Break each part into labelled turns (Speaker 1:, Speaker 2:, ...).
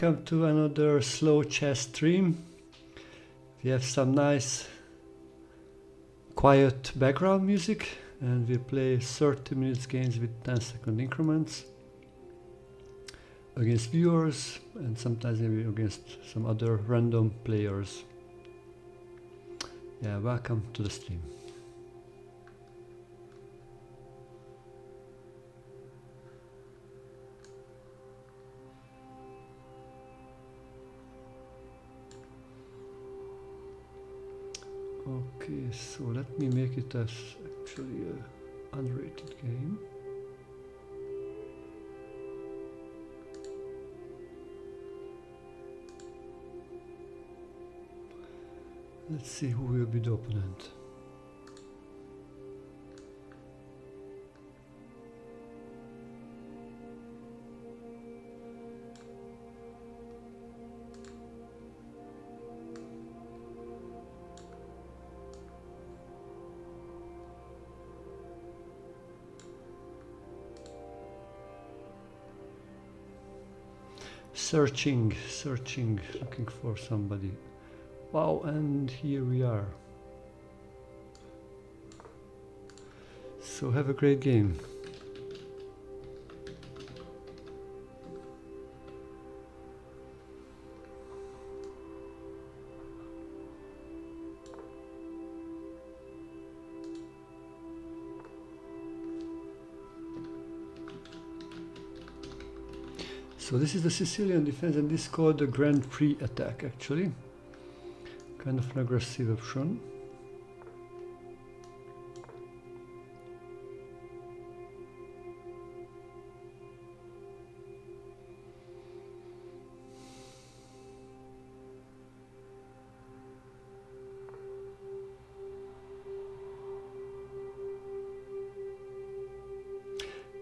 Speaker 1: Welcome to another slow chess stream. We have some nice quiet background music and we play 30 minutes games with 10-second increments against viewers and sometimes maybe against some other random players. Yeah, welcome to the stream. Okay, so let me make it as actually an unrated game. Let's see who will be the opponent. Searching, looking for somebody. Wow, and here we are. So have a great game. So this is the Sicilian defense and this is called the Grand Prix attack actually. Kind of an aggressive option.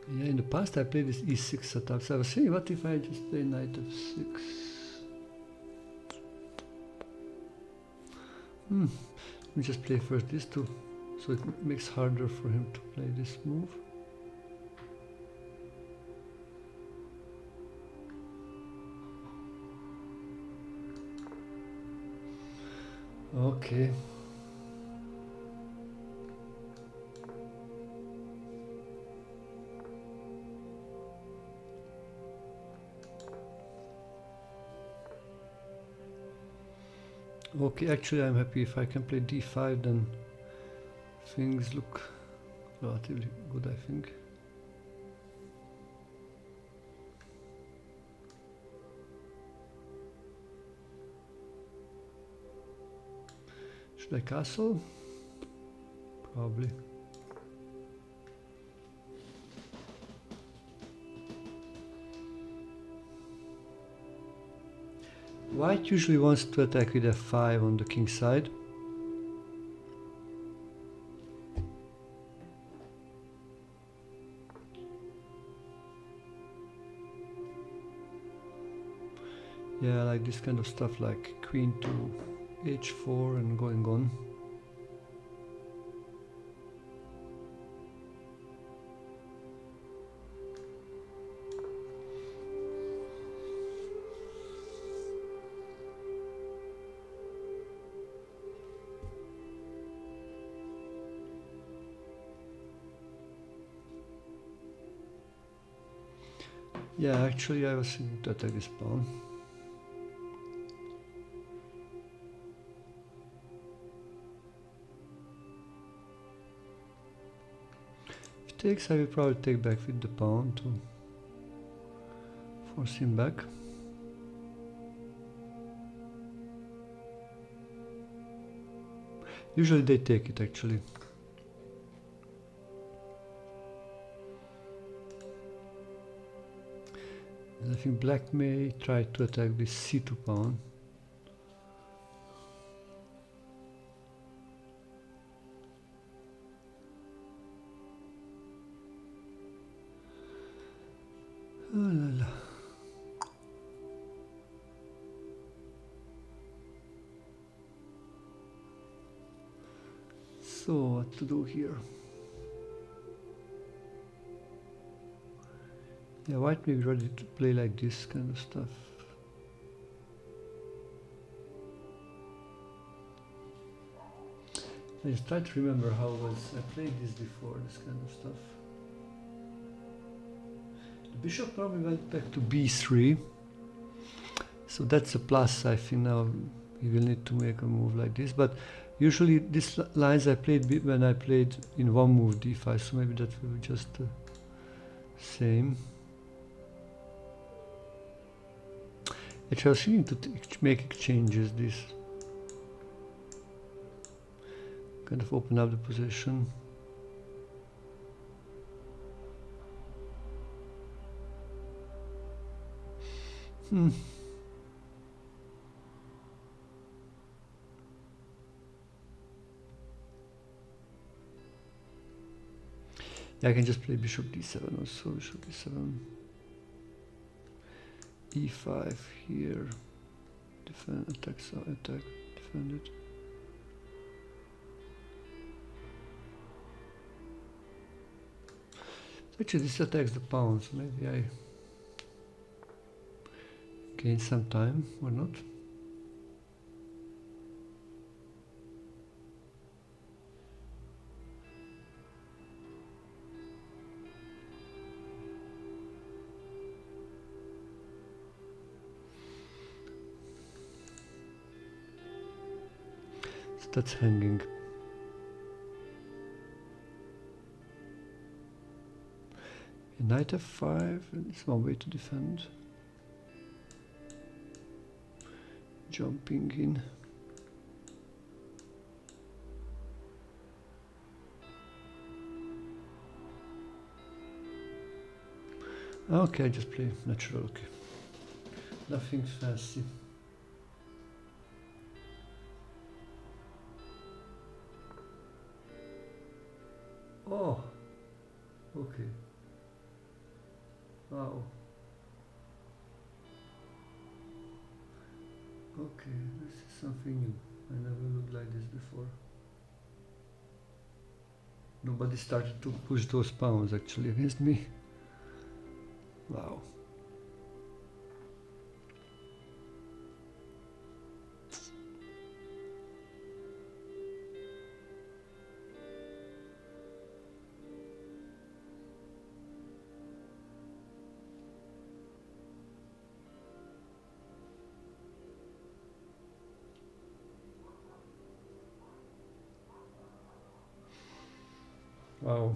Speaker 1: Yeah, in the past I played this e6 setup, so I was saying, what if I just play knight f6? Let me just play first these two, so it makes harder for him to play this move. Okay. Okay, actually I'm happy if I can play d5, then things look relatively good, I think. Should I castle? Probably. White usually wants to attack with f5 on the king side. Yeah, like this kind of stuff, like queen to h4 and going on. Yeah, actually I was thinking to attack this pawn. If he takes, I will probably take back with the pawn to force him back. Usually they take it actually. And I think black may try to attack this c2 pawn. Oh la la. So what to do here? Yeah, white may be ready to play like this kind of stuff. I just try to remember how I played this before, this kind of stuff. The bishop probably went back to b3. So that's a plus. I think now he will need to make a move like this. But usually these lines I played when I played in one move d5, so maybe that will be just the same. Actually, I was thinking to make exchanges, this kind of open up the position. Yeah, I can just play bishop d7 also, bishop d7. e5 here. Defend, attack, defend it. Actually, this attacks the pawn, so maybe I gain some time or not. So that's hanging. Knight f5, it's one way to defend. Jumping in. Okay, I just play natural, okay. Nothing fancy. Oh, okay. Wow. Okay, this is something new. I never looked like this before. Nobody started to push those pawns actually against me. Wow. Wow.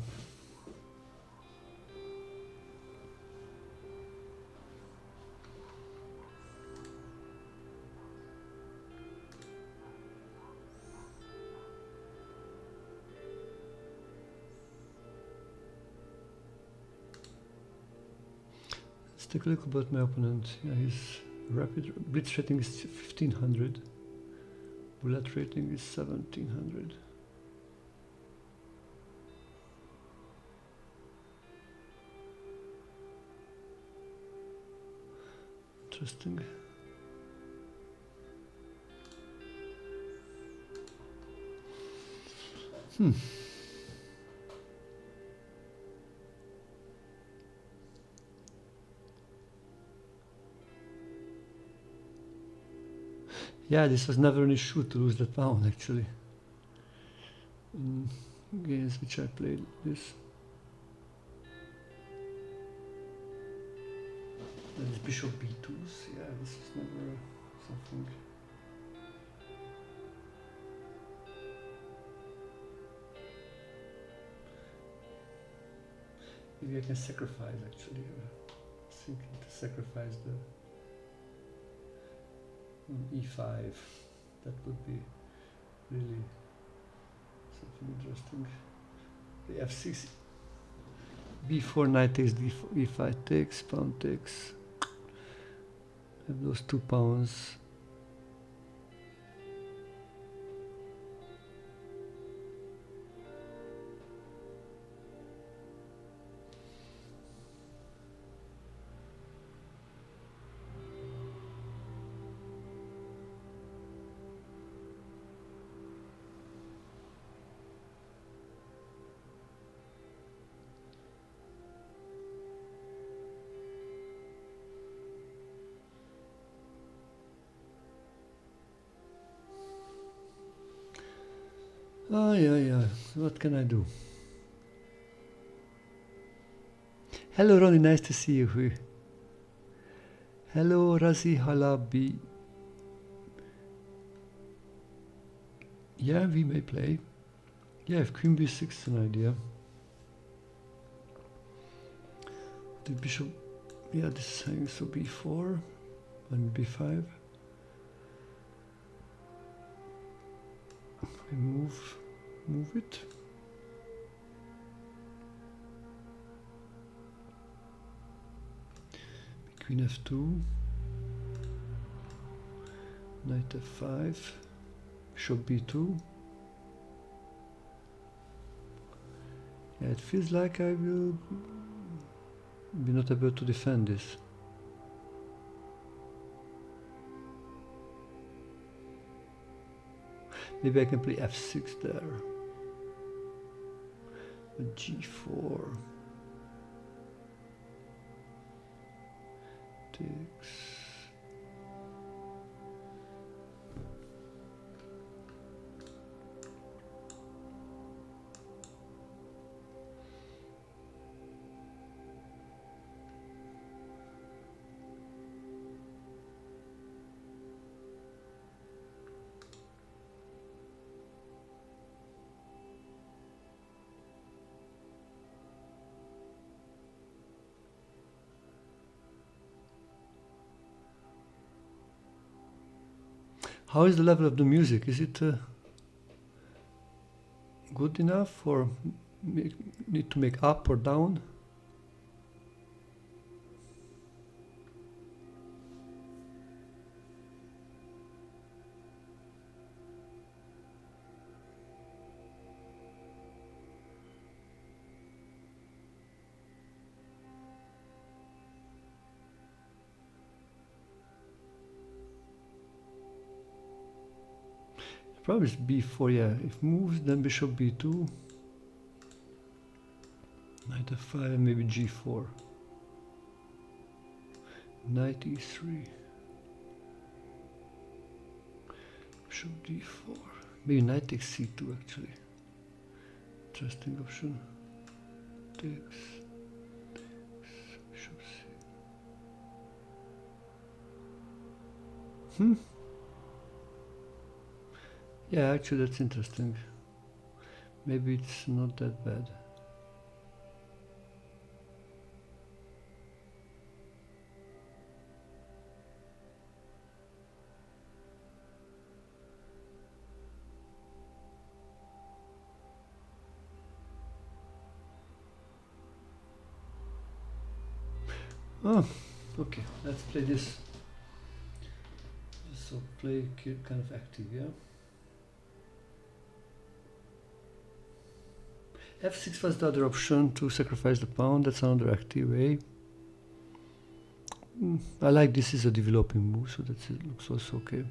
Speaker 1: Let's take a look about my opponent. Yeah, his rapid blitz rating is 1500. Bullet rating is 1700. Interesting. Yeah, this was never an issue to lose that pawn actually. In games which I played this. That is bishop b2s. Yeah, this is never something. Maybe I can sacrifice actually. I was thinking to sacrifice the e5. That would be really something interesting. The f6, b4, knight takes, e5 takes, pawn takes. Have those 2 pawns. Oh, yeah. What can I do? Hello, Ronnie. Nice to see you. Hello, Razi Halabi. Yeah, we may play. Yeah, if Queen B6 is an idea. The bishop. Yeah, this is hanging, so B4 and B5. I move it. Queen F2. Knight F5. Bishop B2. Yeah, it feels like I will be not able to defend this. Maybe I can play F6 there. G4. Takes. How is the level of the music? Is it good enough, or need to make up or down? Probably it's B4, yeah. If moves, then bishop B2. Knight F5, maybe G4. Knight E3. Bishop D4. Maybe knight takes C2 actually. Interesting option. Takes. Bishop C. Yeah, actually that's interesting. Maybe it's not that bad. Oh, okay, let's play this. So play kind of active, yeah? F6 was the other option, to sacrifice the pawn. That's another active way. I like this is a developing move, so that's it looks also okay.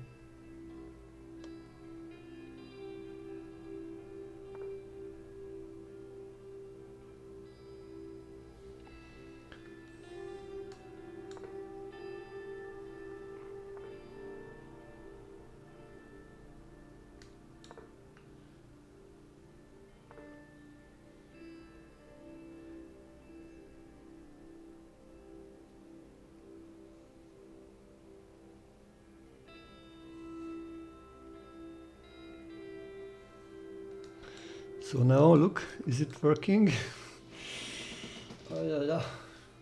Speaker 1: So now look, is it working? Oh la la,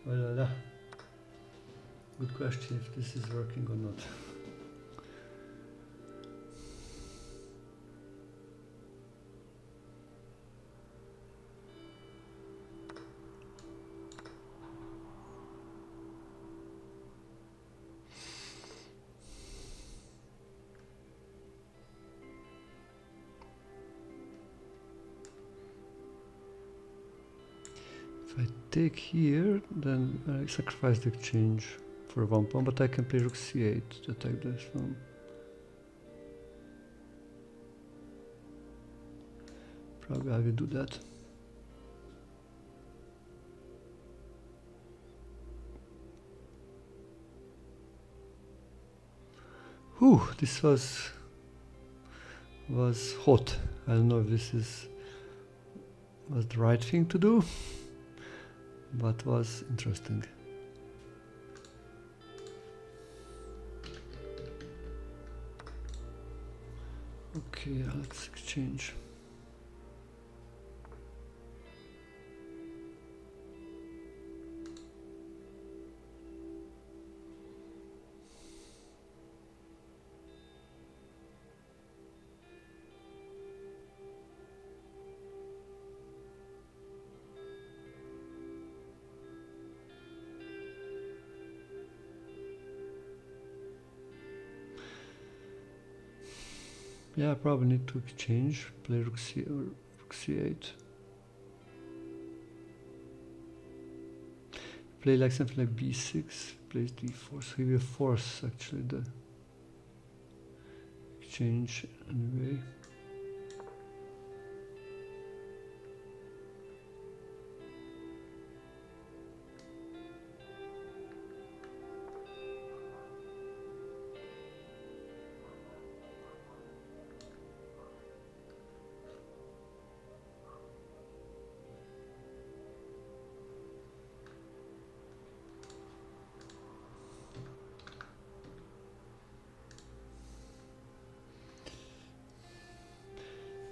Speaker 1: oh la la. Good question if this is working or not. If I take here, then I sacrifice the exchange for one pawn, but I can play rook c8 to attack this one. Probably I will do that. Whew, this was hot. I don't know if this was the right thing to do, but was interesting. Okay, let's exchange. Yeah, I probably need to exchange, play rook c or rook c8. Play like something like b6, plays d4, so he will force actually the exchange anyway.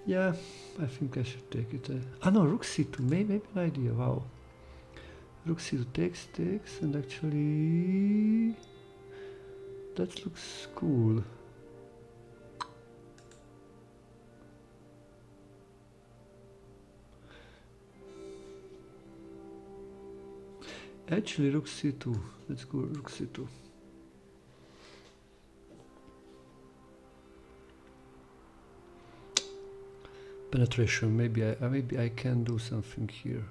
Speaker 1: Yeah, I think I should take it. No, rook c2, maybe an idea, wow. Rook c2 takes, and actually that looks cool. Actually, rook c2, let's go rook c2. Penetration, maybe I can do something here.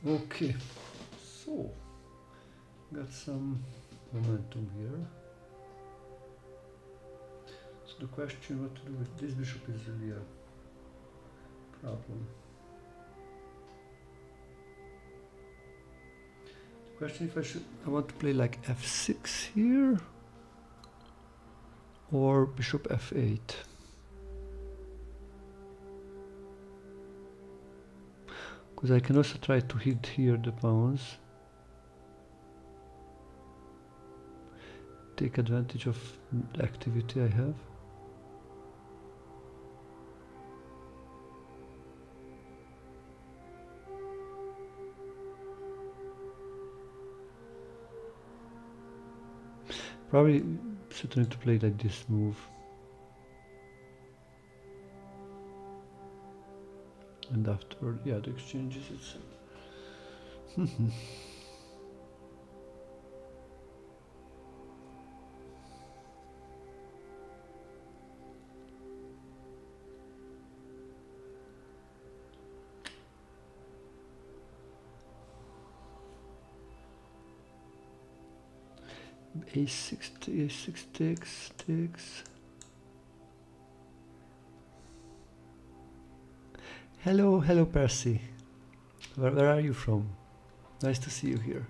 Speaker 1: Okay, so got some momentum here. So the question what to do with this bishop is really a problem. The question if I want to play like f6 here or bishop f8. Because I can also try to hit here the pawns. Take advantage of the activity I have. Probably certainly to play like this move. And after, yeah, the exchanges itself. a6 takes. Hello Percy. Where are you from? Nice to see you here.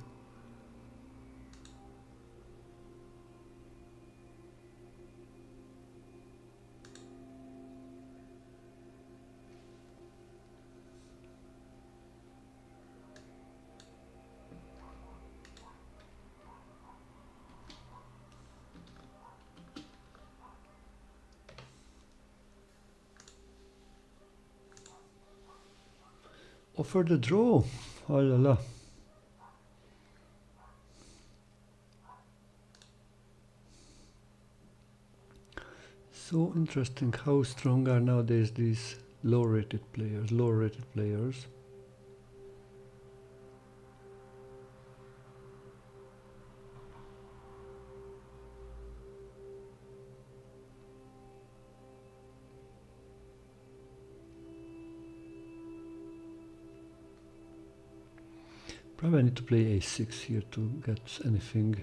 Speaker 1: Offer the draw. Oh la la. So interesting how strong are nowadays these lower rated players. Probably I need to play a6 here to get anything.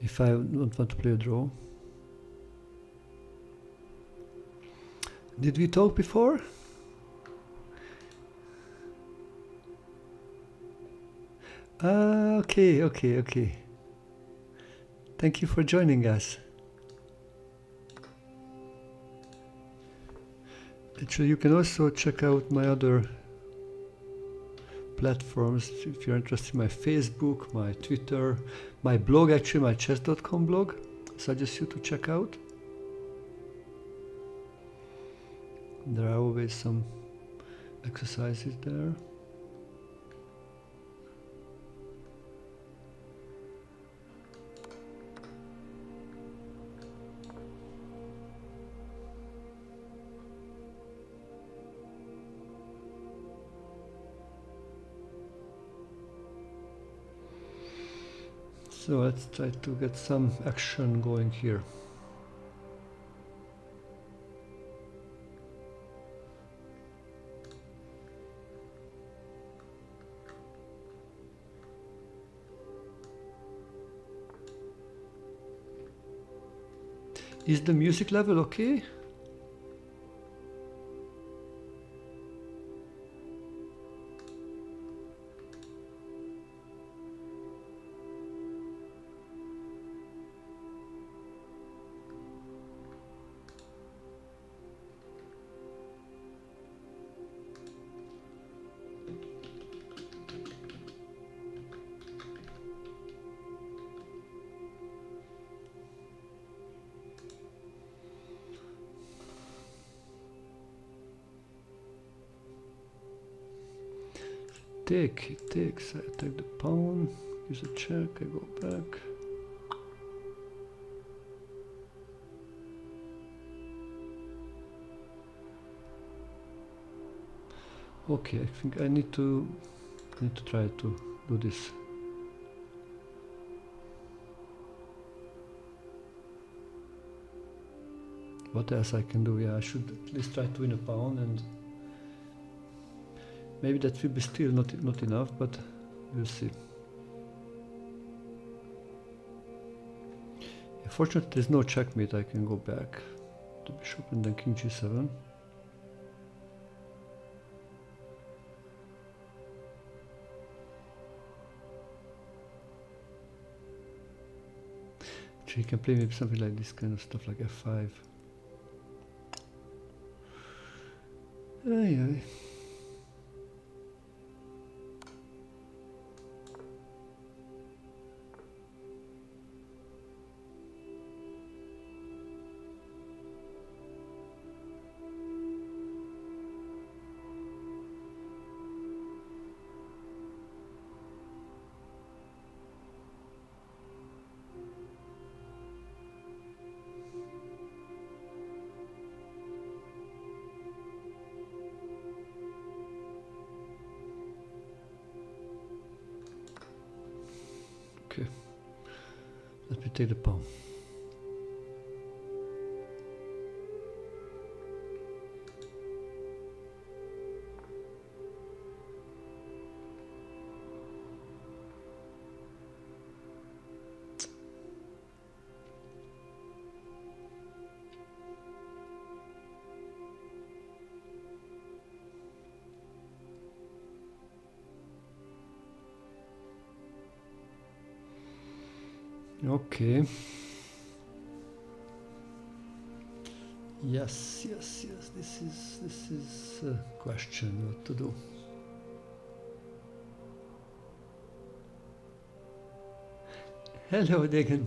Speaker 1: if I don't want to play a draw. Did we talk before? Okay. Thank you for joining us. Actually, you can also check out my other platforms if you're interested in my Facebook, my Twitter, my blog, actually my chess.com blog. I suggest you to check out. There are always some exercises there. So let's try to get some action going here. Is the music level okay? He takes, I take the pawn, use a check, I go back. Okay, I think I need to try to do this. What else I can do? Yeah, I should at least try to win a pawn, and maybe that will be still not enough, but we'll see. Fortunately, there's no checkmate. I can go back to bishop and then king g7. So you can play maybe something like this kind of stuff, like f5. Aye. Okay, let me take the pawn. Okay. Yes. This is a question what to do. Hello, Degan.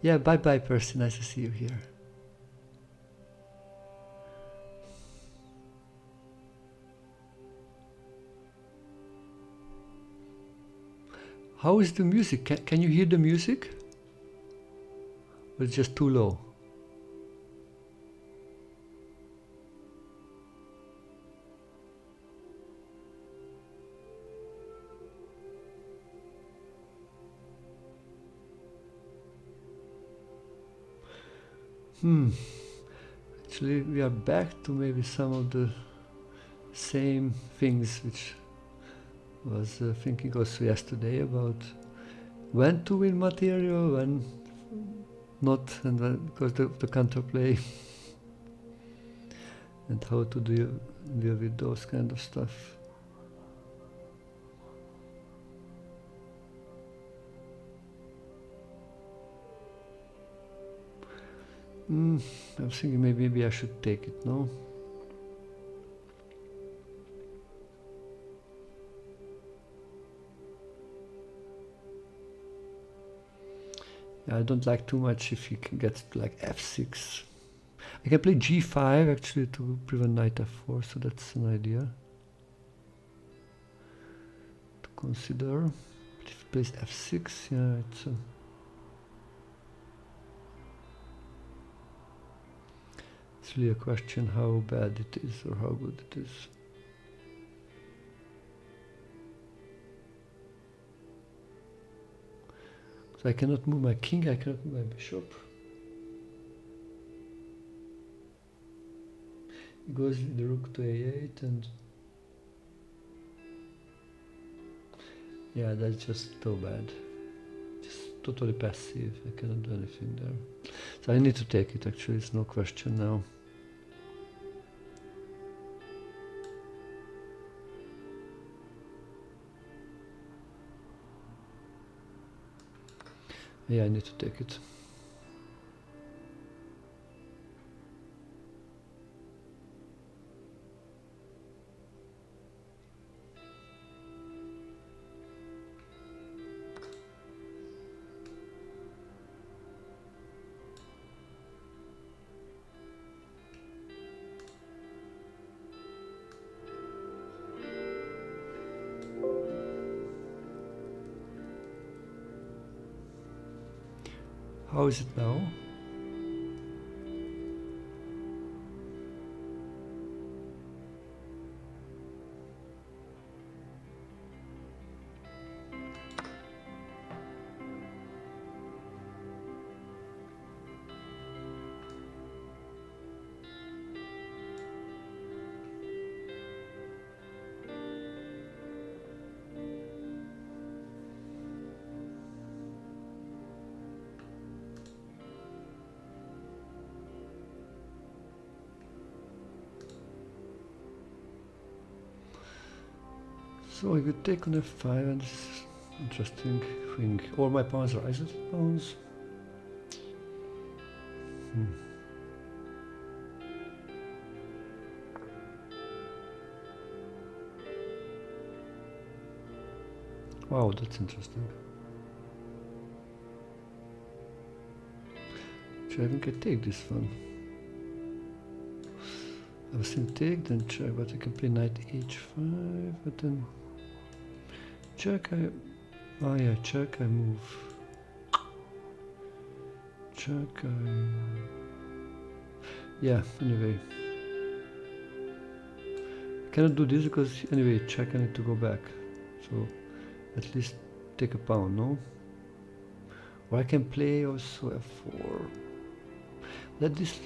Speaker 1: Yeah, bye, Percy. Nice to see you here. How is the music? Can you hear the music? Or it's just too low? Actually, we are back to maybe some of the same things which I was thinking also yesterday about when to win material, when not, and when, because the counterplay, and how to deal with those kind of stuff. I'm thinking maybe I should take it, no? Yeah, I don't like too much if he can get like f6. I can play g5 actually to prevent knight f4, so that's an idea to consider. But if he plays f6, yeah, it's really a question how bad it is or how good it is. So I cannot move my king, I cannot move my bishop. He goes with the rook to a8 and... yeah, that's just so bad. Just totally passive, I cannot do anything there. So I need to take it actually, it's no question now. Yeah, I need to take it. How is it now? So I could take on f5 and this is interesting thing. All my pawns are isolated pawns. Wow, that's interesting. Actually, I think I take this one. I was thinking take, then check, but I can play knight h5, but then check, oh yeah, check, I move. Check, yeah, anyway. I cannot do this because, anyway, check, I need to go back. So, at least take a pawn, no? Or I can play also f4. Let this...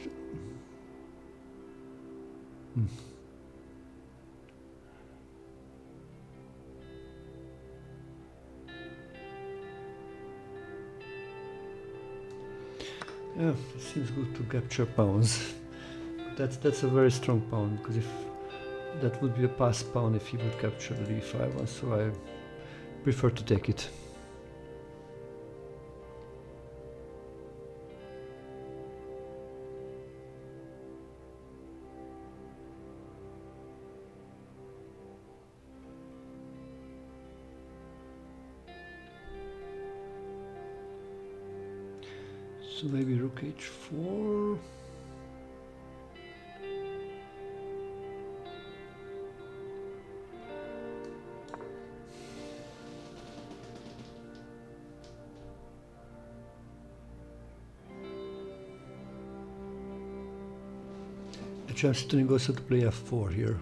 Speaker 1: Yeah, it seems good to capture pawns. That's a very strong pawn, because if that would be a pass pawn if he would capture the d5 one, so I prefer to take it. So maybe rook h4. Actually, I'm still also to play f4 here.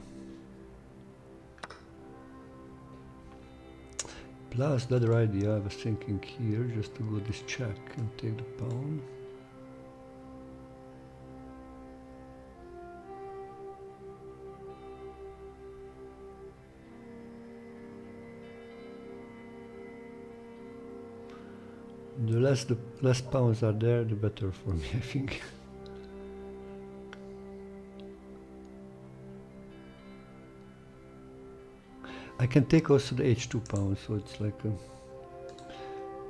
Speaker 1: Plus, the other idea I was thinking here, just to go this check and take the pawn. The less pawns are there, the better for me, I think. I can take also the h2 pawn, so it's like a,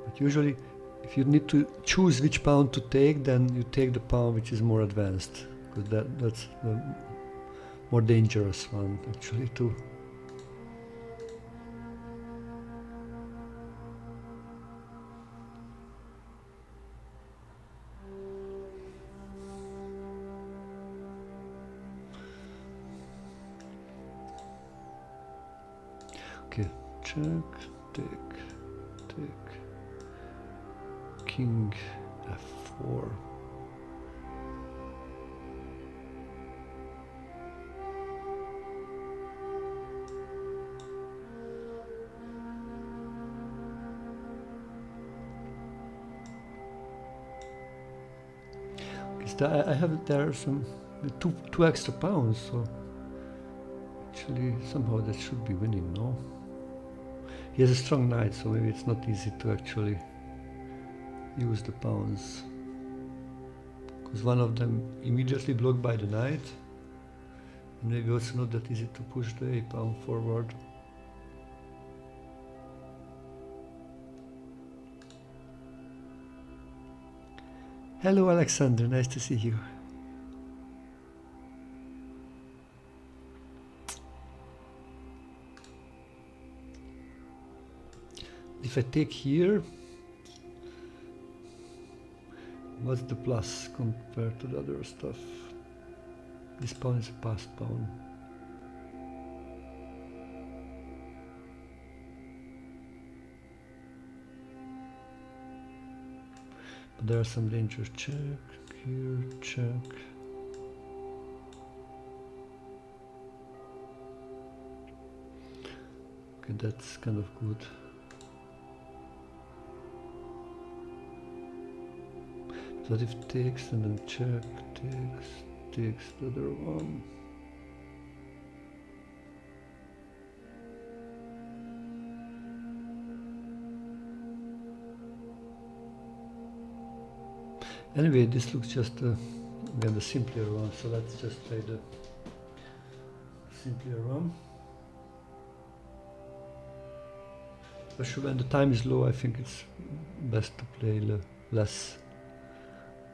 Speaker 1: but usually if you need to choose which pawn to take, then you take the pawn which is more advanced, because that's the more dangerous one actually too. Okay, check, take, king f4. I have there some two extra pawns, so actually somehow that should be winning, no? He has a strong knight, so maybe it's not easy to actually use the pawns, because one of them immediately blocked by the knight, and maybe also not that easy to push the a pawn forward. Hello Alexander, nice to see you. If I take here, what's the plus compared to the other stuff? This pawn is a passed pawn. But there are some dangers. Check, here, check. Okay, that's kind of good. So if takes and then check, takes the other one. Anyway, this looks just again the simpler one, so let's just play the simpler one. Especially when the time is low, I think it's best to play the less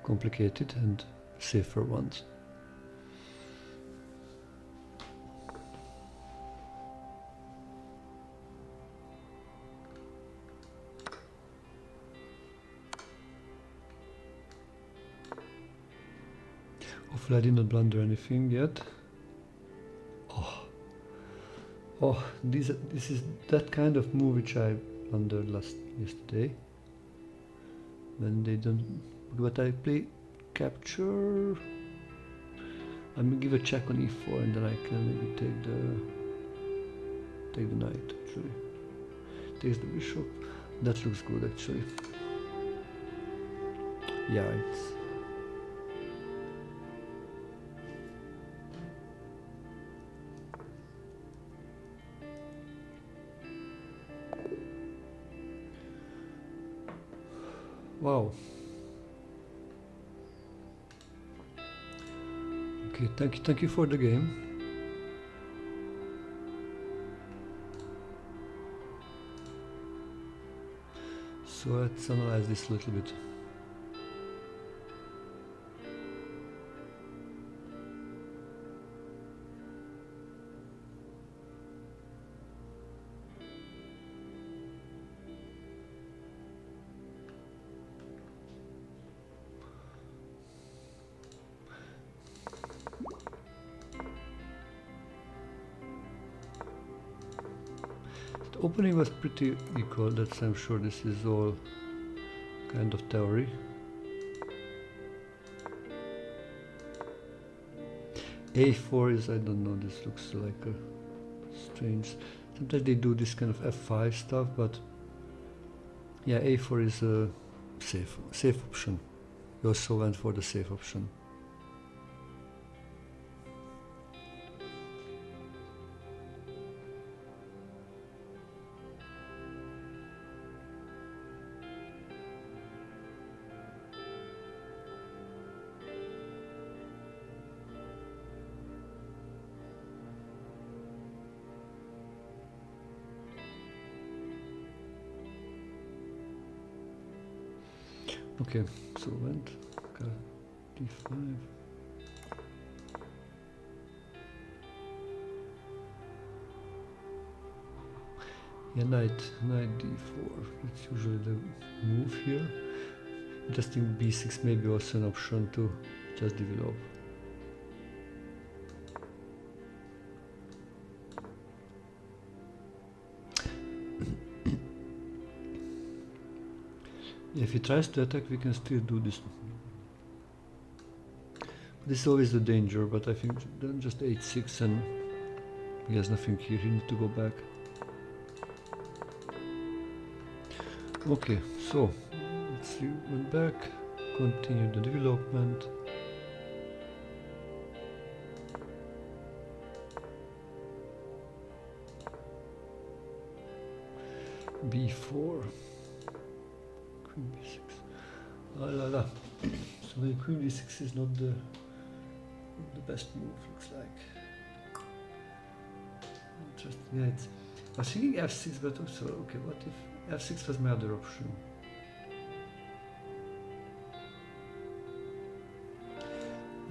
Speaker 1: complicated and safer ones. Hopefully I did not blunder anything yet. Oh, this is that kind of move which I blundered yesterday. When they don't, but I play capture. I'm gonna give a check on e4, and then I can maybe take the knight. Actually, takes the bishop. That looks good actually. Yeah, it's. Wow. Okay, thank you for the game. So let's analyze this a little bit. The opening was pretty equal, that's I'm sure this is all kind of theory. A4 is, I don't know, this looks like a strange, sometimes they do this kind of F5 stuff, but yeah, A4 is a safe option. We also went for the safe option. Okay, so went d5. Yeah, knight d4. That's usually the move here. Just think b6 may be also an option to just develop. If he tries to attack, we can still do this. This is always the danger, but I think then just h6 and he has nothing here, he needs to go back. Okay, so let's see, went back, continue the development. b4, queen b6. Ah la la. So the queen b6 is not the best move, looks like. Interesting. Yeah, it's, I was thinking f6, but also, okay, what if f6 was my other option?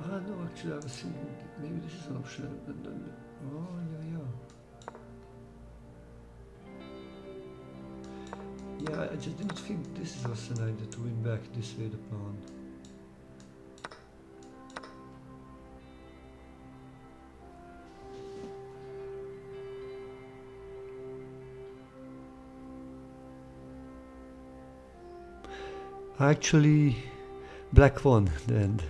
Speaker 1: Ah, no, actually, I was thinking maybe this is an option. Oh, yeah, yeah. Yeah, I just didn't think this was an idea to win back this way the pawn. Actually, black won the end.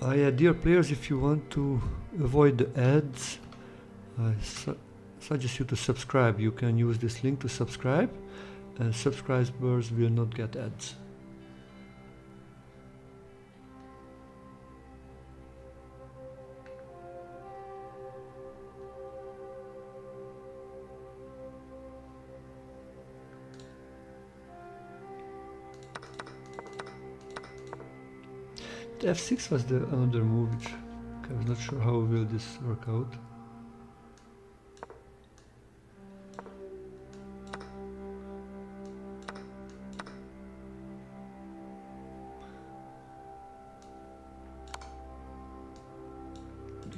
Speaker 1: Yeah, dear players, if you want to avoid the ads, I suggest you to subscribe. You can use this link to subscribe, and subscribers will not get ads. The f6 was the another move which I was not sure how will this work out.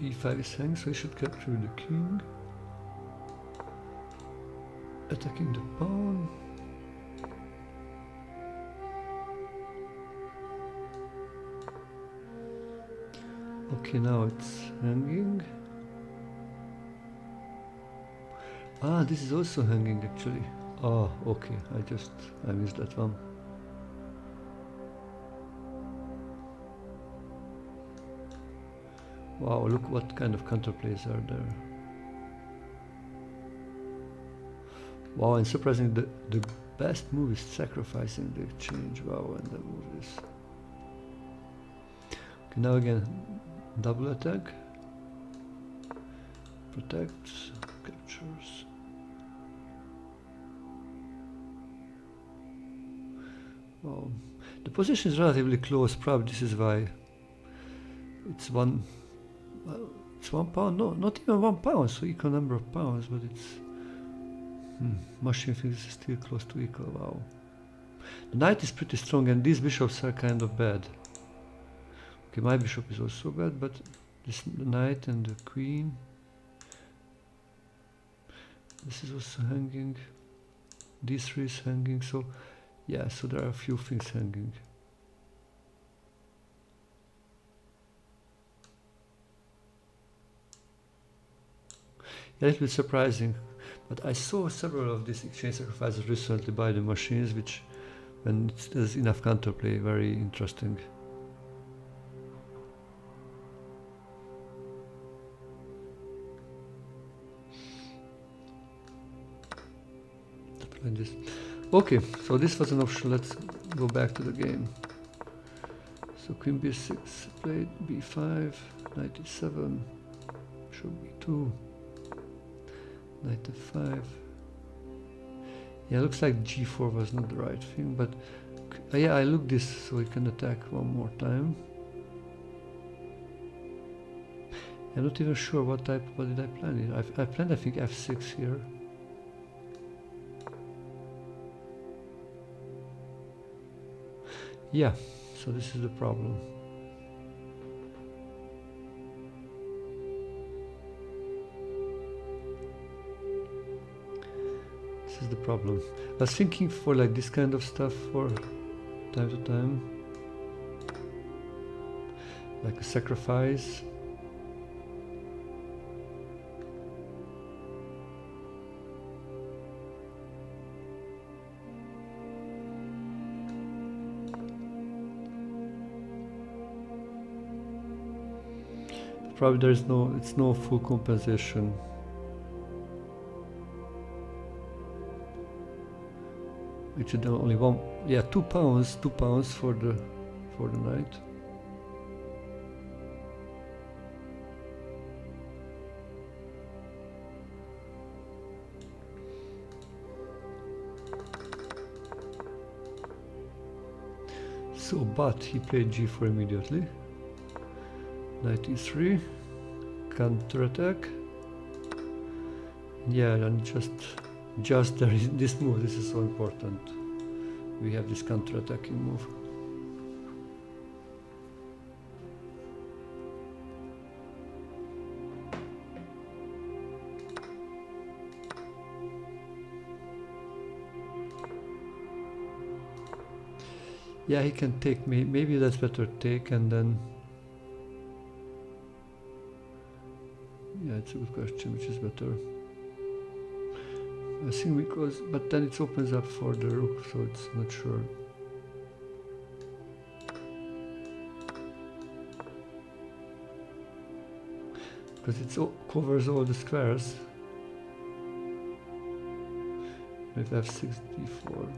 Speaker 1: e5 is hanging, so he should capture the king. Attacking the pawn. Okay, now it's hanging. Ah, this is also hanging actually. Oh, okay, I missed that one. Wow, look what kind of counterplays are there. Wow, and surprisingly, the best move is sacrificing the exchange. Wow, and the move is... Okay, now again, double attack. Protects, captures. Wow, the position is relatively close, probably this is why it's one pound, no, not even 1 pound, so equal number of pounds, but it's machine thinks it's still close to equal. Wow, the knight is pretty strong and these bishops are kind of bad. Okay, my bishop is also bad, but this, the knight and the queen, this is also hanging, d3 is hanging, so yeah, so there are a few things hanging. Yeah, a little bit surprising, but I saw several of these exchange sacrifices recently by the machines, which, when there's enough counterplay, very interesting. Like this. Okay, so this was an option. Let's go back to the game. So queen b6 played, b5, knight e7, bishop b2, knight f5. Yeah, looks like g4 was not the right thing, but yeah, I looked this so we can attack one more time. I'm not even sure what did I plan here. I planned, I think, f6 here. Yeah, so this is the problem. This is the problem. I was thinking for like this kind of stuff for time to time, like a sacrifice. Probably there's no, it's no full compensation. Which is only one, yeah, £2 for the night. So, but he played g4 immediately. Knight e3, counter-attack. Yeah, and just there is this move, this is so important. We have this counter-attacking move. Yeah, he can take, maybe that's better take, and then... Yeah, it's a good question, which is better. I think because, but then it opens up for the rook, so it's not sure. Because it covers all the squares. With f6, d4.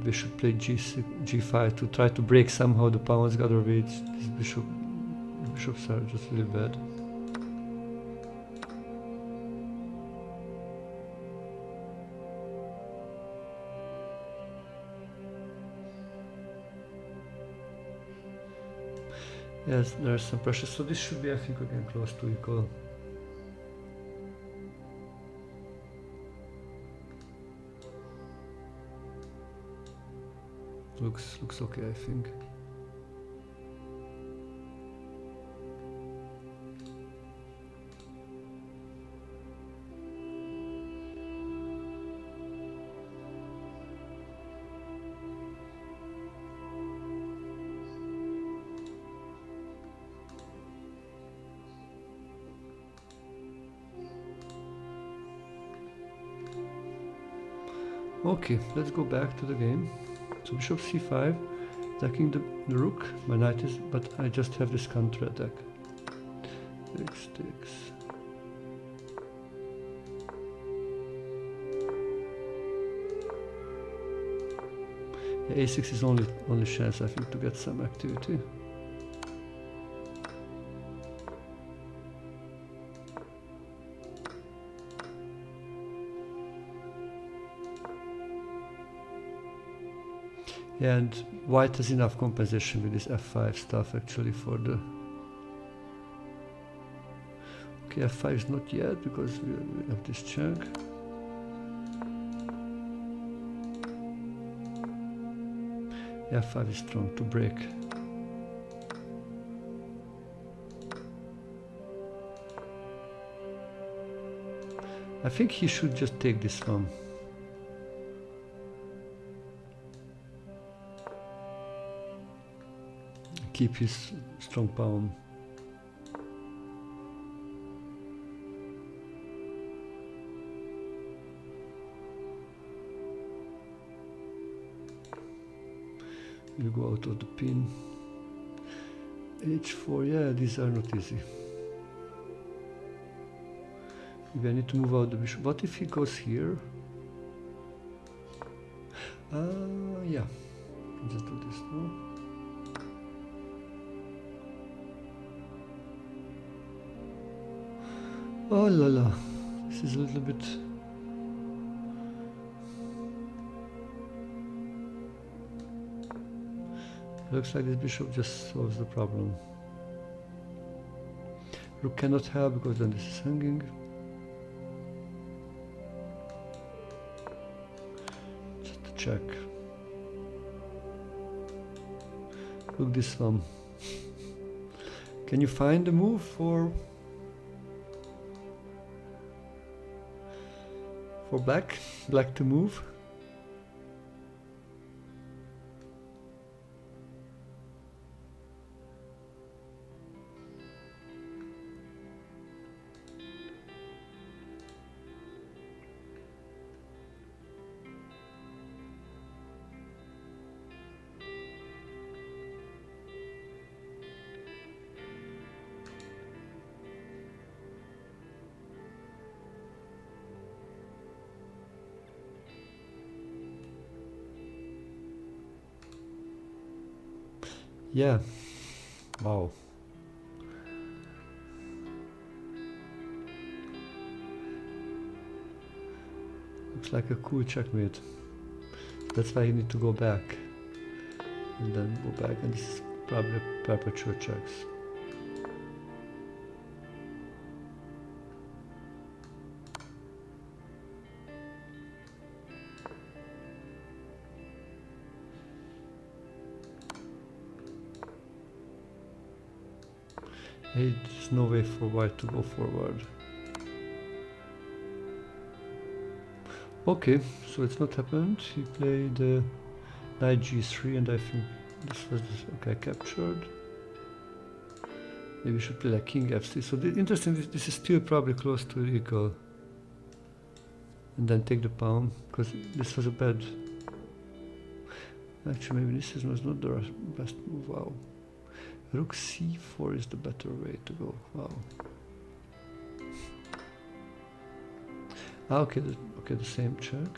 Speaker 1: Bishop played g6, g5 to try to break somehow the pawns, otherwise these bishops are just really bad. Yes, there's some pressure, so this should be, I think, again close to equal. Looks okay, I think. Okay, let's go back to the game. So bishop c5, attacking the rook. My knight is, but I just have this counter attack. Takes. Yeah, a6 is only chance, I think, to get some activity. Yeah, and white has enough compensation with this f5 stuff actually for the... Okay, f5 is not yet because we have this check. f5 is strong to break. I think he should just take this one. Keep his strong pawn. You go out of the pin. h4, yeah, these are not easy. Maybe I need to move out the bishop. What if he goes here? Yeah. Just do this, no? Oh la la, this is a little bit... Looks like this bishop just solves the problem. Rook cannot help because then this is hanging. check. Look this one. Can you find a move for black? Black to move? Yeah. Wow. Looks like a cool checkmate. That's why you need to go back. And then go back, and this is probably perpetual checks. Hey, there's no way for white to go forward. Okay, so it's not happened. He played knight g3, and I think this was okay, captured. Maybe we should play like king f3. So interesting, this is still probably close to equal. And then take the pawn, because this was a bad. Actually, maybe this was not the best move. Wow. Rook c4 is the better way to go. Wow. Ah, okay, the same check.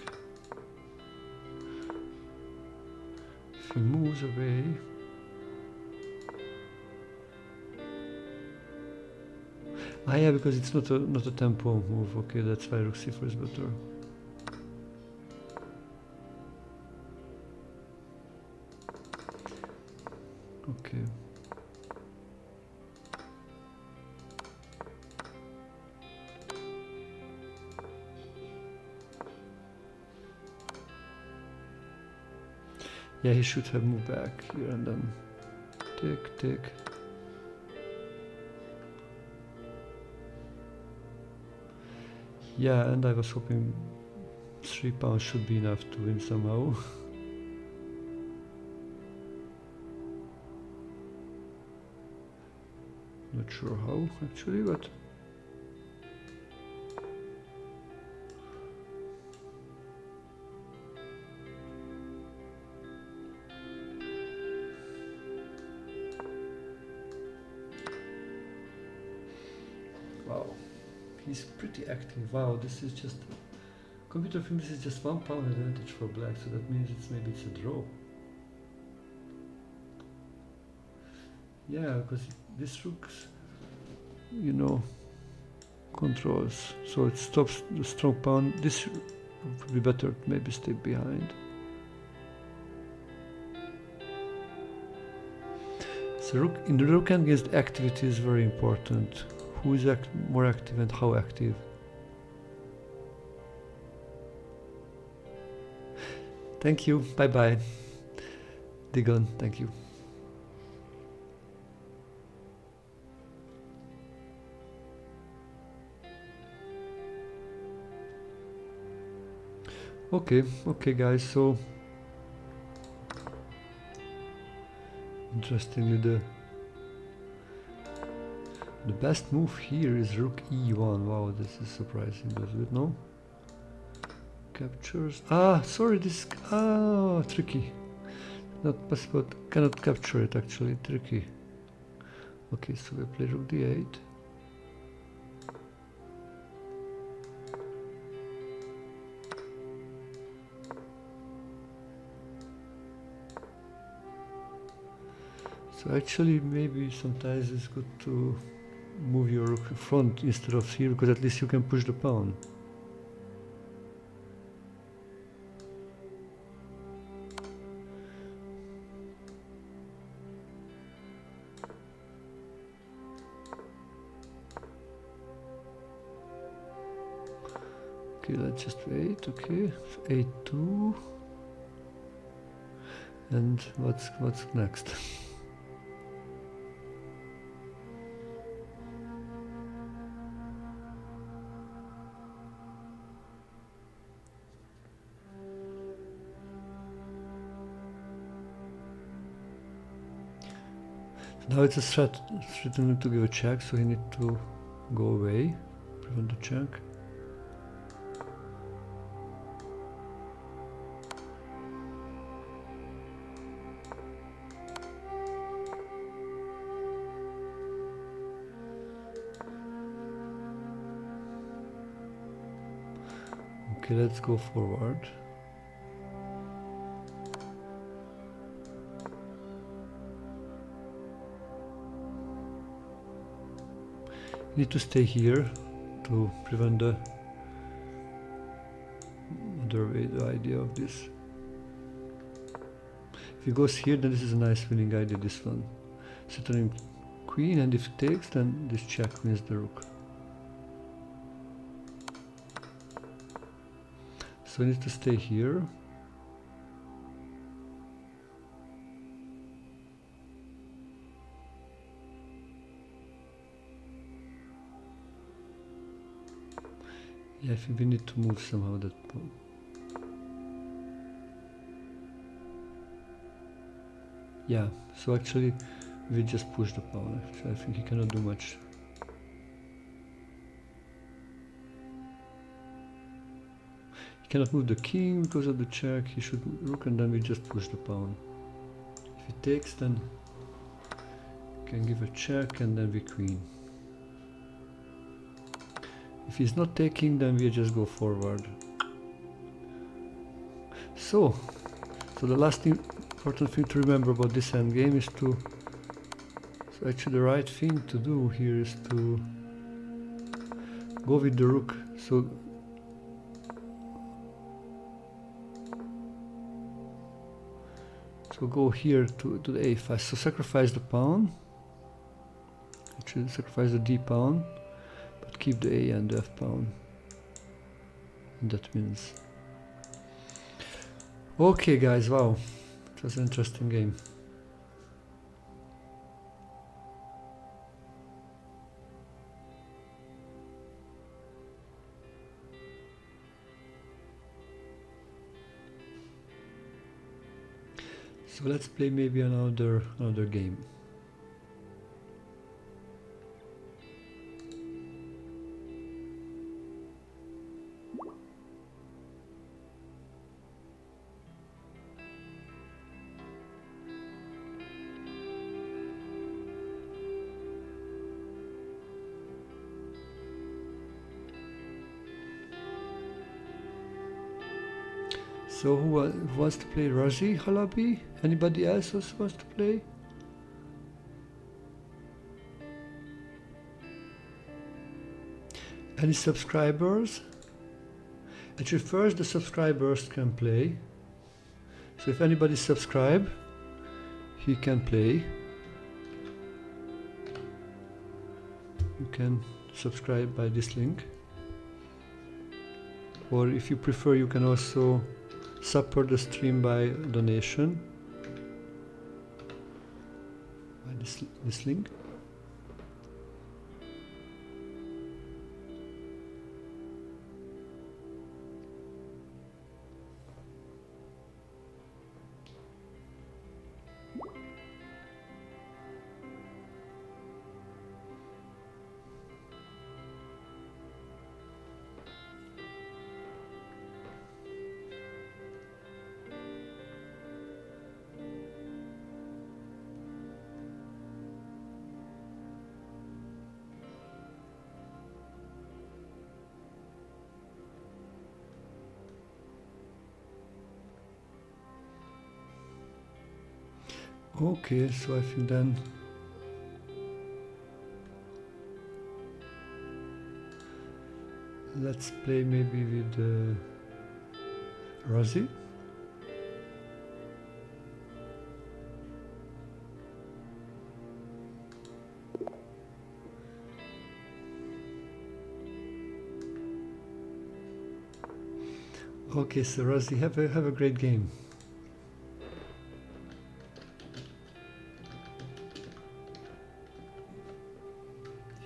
Speaker 1: If he moves away, ah, yeah, because it's not a tempo move. Okay, that's why rook c4 is better. Okay. Yeah, he should have moved back here and then take. Yeah, and I was hoping 3 pounds should be enough to win somehow. Not sure how actually, but wow, he's pretty active. Wow, this is just computer film. This is just 1 pound advantage for black, so that means maybe it's a draw. Yeah, because this rook, you know, controls, so it stops the strong pawn. This would be better to maybe stay behind. So rook in the rook against activity is very important. Who is more active and how active? Thank you. Bye bye. Digon, thank you. Okay guys, so interestingly the best move here is rook e1. Wow, this is surprising, does it? No? Captures. Ah, sorry, this tricky. Not possible, cannot capture it actually, tricky. Okay, so we play rook d8. So actually maybe sometimes it's good to move your rook in front instead of here, because at least you can push the pawn. Okay, let's just wait. Okay, so a2. And what's next? Now it's a threatening to give a check, so he need to go away, prevent the check. Okay, let's go forward. You need to stay here to prevent the other way, the idea of this. If he goes here, then this is a nice winning idea, this one. Settling queen, and if it takes, then this check wins the rook. So I need to stay here. Yeah, I think we need to move somehow that pawn. Yeah, so actually we just push the pawn. Actually, I think he cannot do much. He cannot move the king because of the check. He should rook, and then we just push the pawn. If he takes, then we can give a check, and then we queen. If he's not taking, then we just go forward. So the last important thing to remember about this endgame is to... So actually the right thing to do here is to go with the rook. So go here to the a5. So sacrifice the pawn. Actually sacrifice the d pawn. But keep the a and the f pawn. And that wins. Okay guys, wow. It was an interesting game. So let's play maybe another game. So who wants to play? Razi Halabi? Anybody else who wants to play? Any subscribers? Actually, first the subscribers can play. So if anybody subscribe, he can play. You can subscribe by this link. Or if you prefer, you can also support the stream by donation by this link. Okay, so I think then let's play maybe with Razi. Okay, so Razi, have a great game.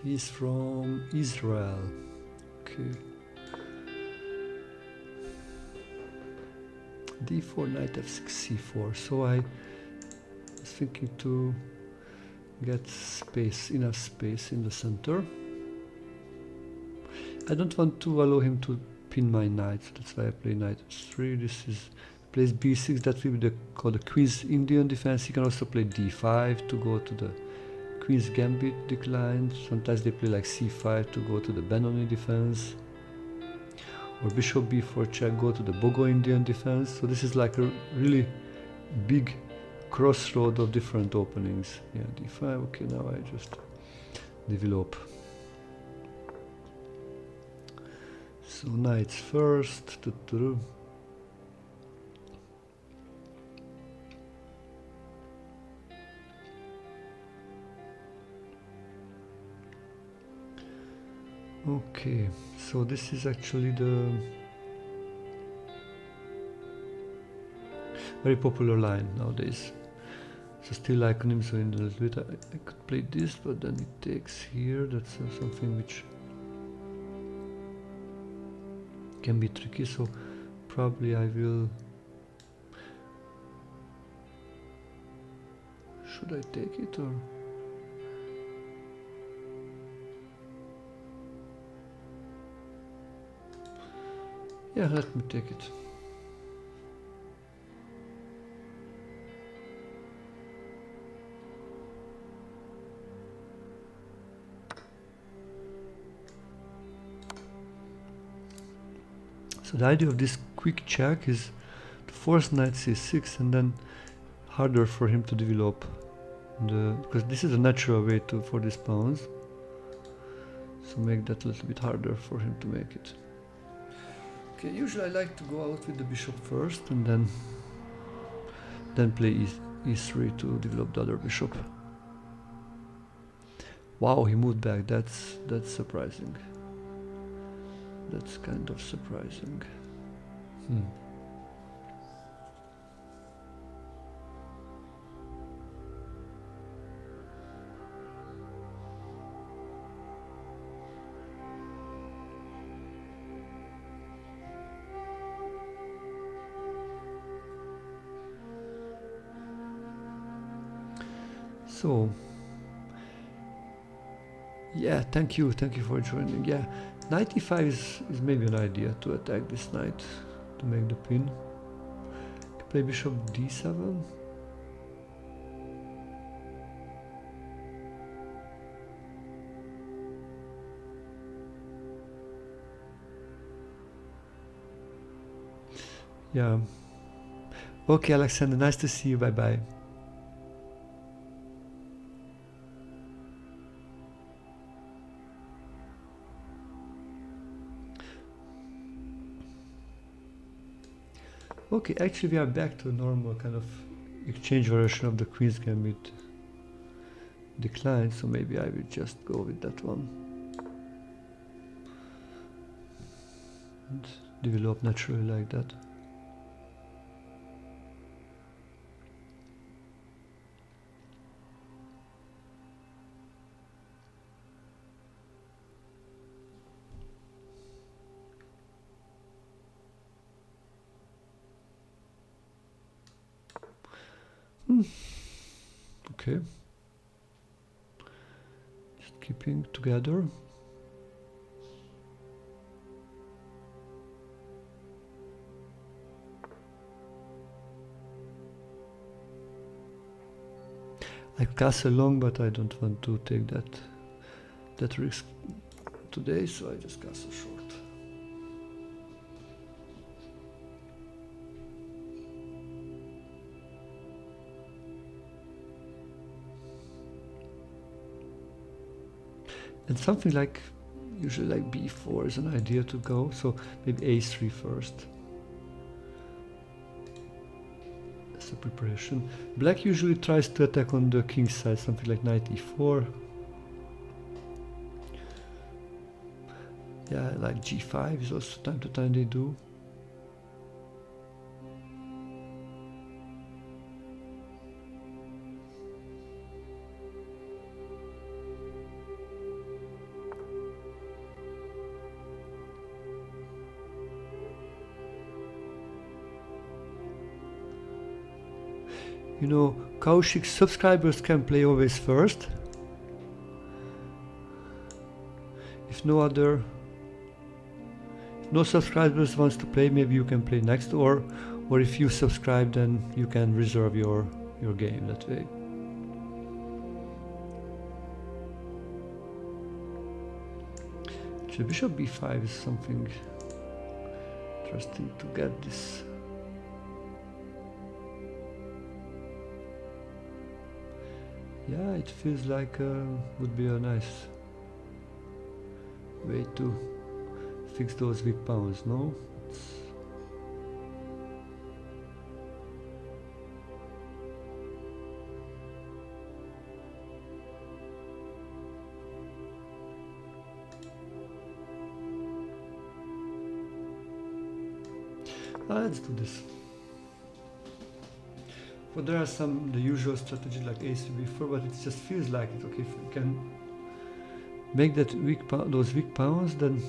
Speaker 1: He's from Israel. Okay. d4, knight f6, c4. So I was thinking to get space, enough space in the center. I don't want to allow him to pin my knight, so that's why I play knight h3. This is plays b6. That will be called the queen's Indian defense. He can also play d5 to go to the queen's gambit decline. Sometimes they play like c5 to go to the Benoni defense, or bishop b4 check, go to the Bogo Indian defense. So this is like a really big crossroad of different openings. Yeah, d5. Okay, now I just develop. So knights first. Okay, so this is actually the very popular line nowadays. So still iconyms are in the little bit. I could play this, but then it takes here. That's something which can be tricky. So probably I will. Should I take it or? Yeah, let me take it. So the idea of this quick check is to force knight c6 and then harder for him to develop because this is a natural way for these pawns. So make that a little bit harder for him to make it. Okay, usually I like to go out with the bishop first and then play e3 to develop the other bishop. Wow, he moved back. That's surprising. That's kind of surprising. So, yeah, thank you for joining. Yeah, knight e5 is maybe an idea to attack this knight to make the pin. Can play bishop d7. Yeah. Okay, Alexander, nice to see you. Bye bye. Okay, actually we are back to a normal kind of exchange version of the Queen's Gambit decline, so maybe I will just go with that one and develop naturally like that. Okay, just keeping together. I castle long, but I don't want to take that risk today, so I just castle short. And something like, usually like b4 is an idea to go, so maybe a3 first. That's a preparation. Black usually tries to attack on the king's side, something like knight e4. Yeah, like g5 is also time to time they do. You know, Kaushik subscribers can play always first. If no subscribers wants to play, maybe you can play next, or if you subscribe, then you can reserve your game that way. So bishop b5 is something interesting to get this. Yeah, it feels like would be a nice way to fix those weak pawns, no? Let's do this. But there are the usual strategy like a3b4, but it just feels like it. Okay, if we can make that those weak pawns, then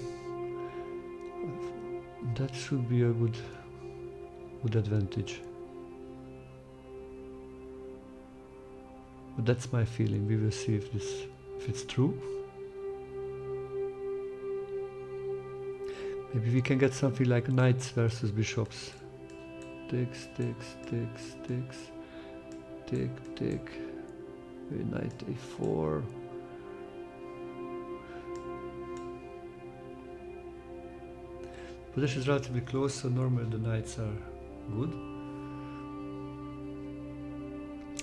Speaker 1: that should be a good advantage. But that's my feeling. We will see if it's true. Maybe we can get something like knights versus bishops. Takes, take, knight a4. Position is relatively close, so normally the knights are good.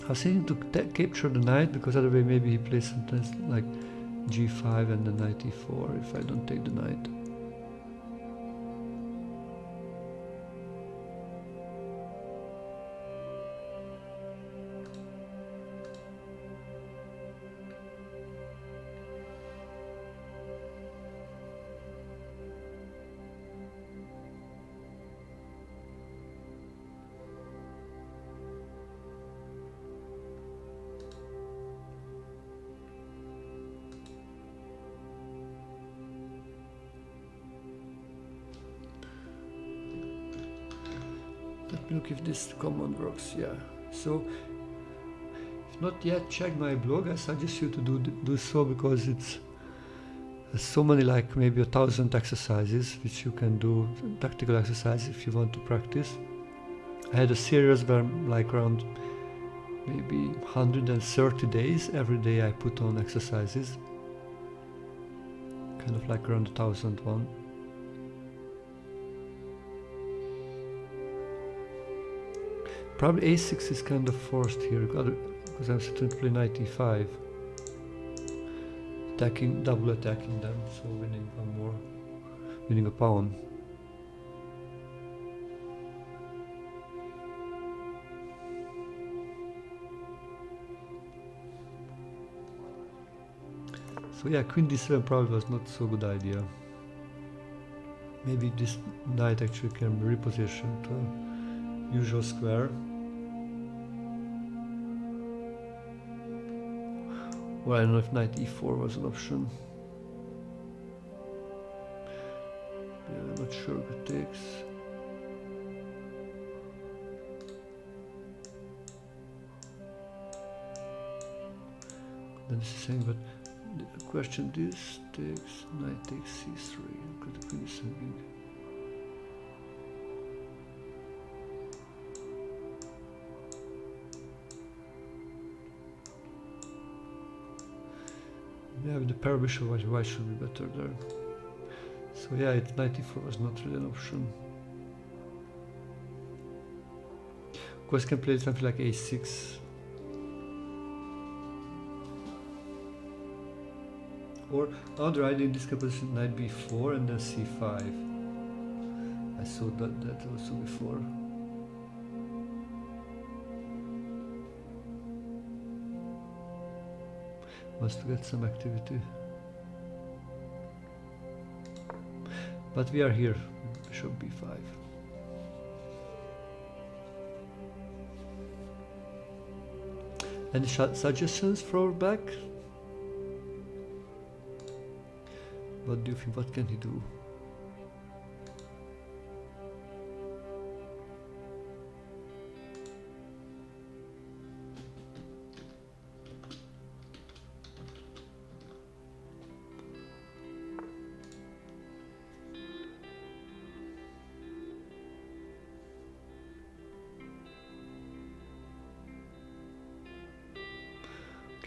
Speaker 1: I was thinking to capture the knight, because otherwise maybe he plays sometimes like g5 and then knight e4 if I don't take the knight. Look if this command works. Yeah, so if not yet check my blog, I suggest you to do so, because it's so many, like maybe 1,000 exercises which you can do, tactical exercises if you want to practice. I had a series where like around maybe 130 days, every day I put on exercises, kind of like around 1,001. Probably a6 is kind of forced here, because I'm starting to play knight e5. Double attacking them, so winning a pawn. So yeah, queen d7 probably was not so good idea. Maybe this knight actually can be repositioned to a usual square. Well, I don't know if knight e4 was an option. Yeah, I'm not sure if it takes. Then this is saying, but the question, this takes, knight takes c3, because the queen is hanging. Yeah, with the pair bishop, white should be better there. So yeah, knight e4 was not really an option. Of course, can play something like a6. Or another idea in this composition, knight b4 and then c5. I saw that also before. Wants to get some activity. But we are here, bishop b5. Any suggestions for black? What do you think? What can he do?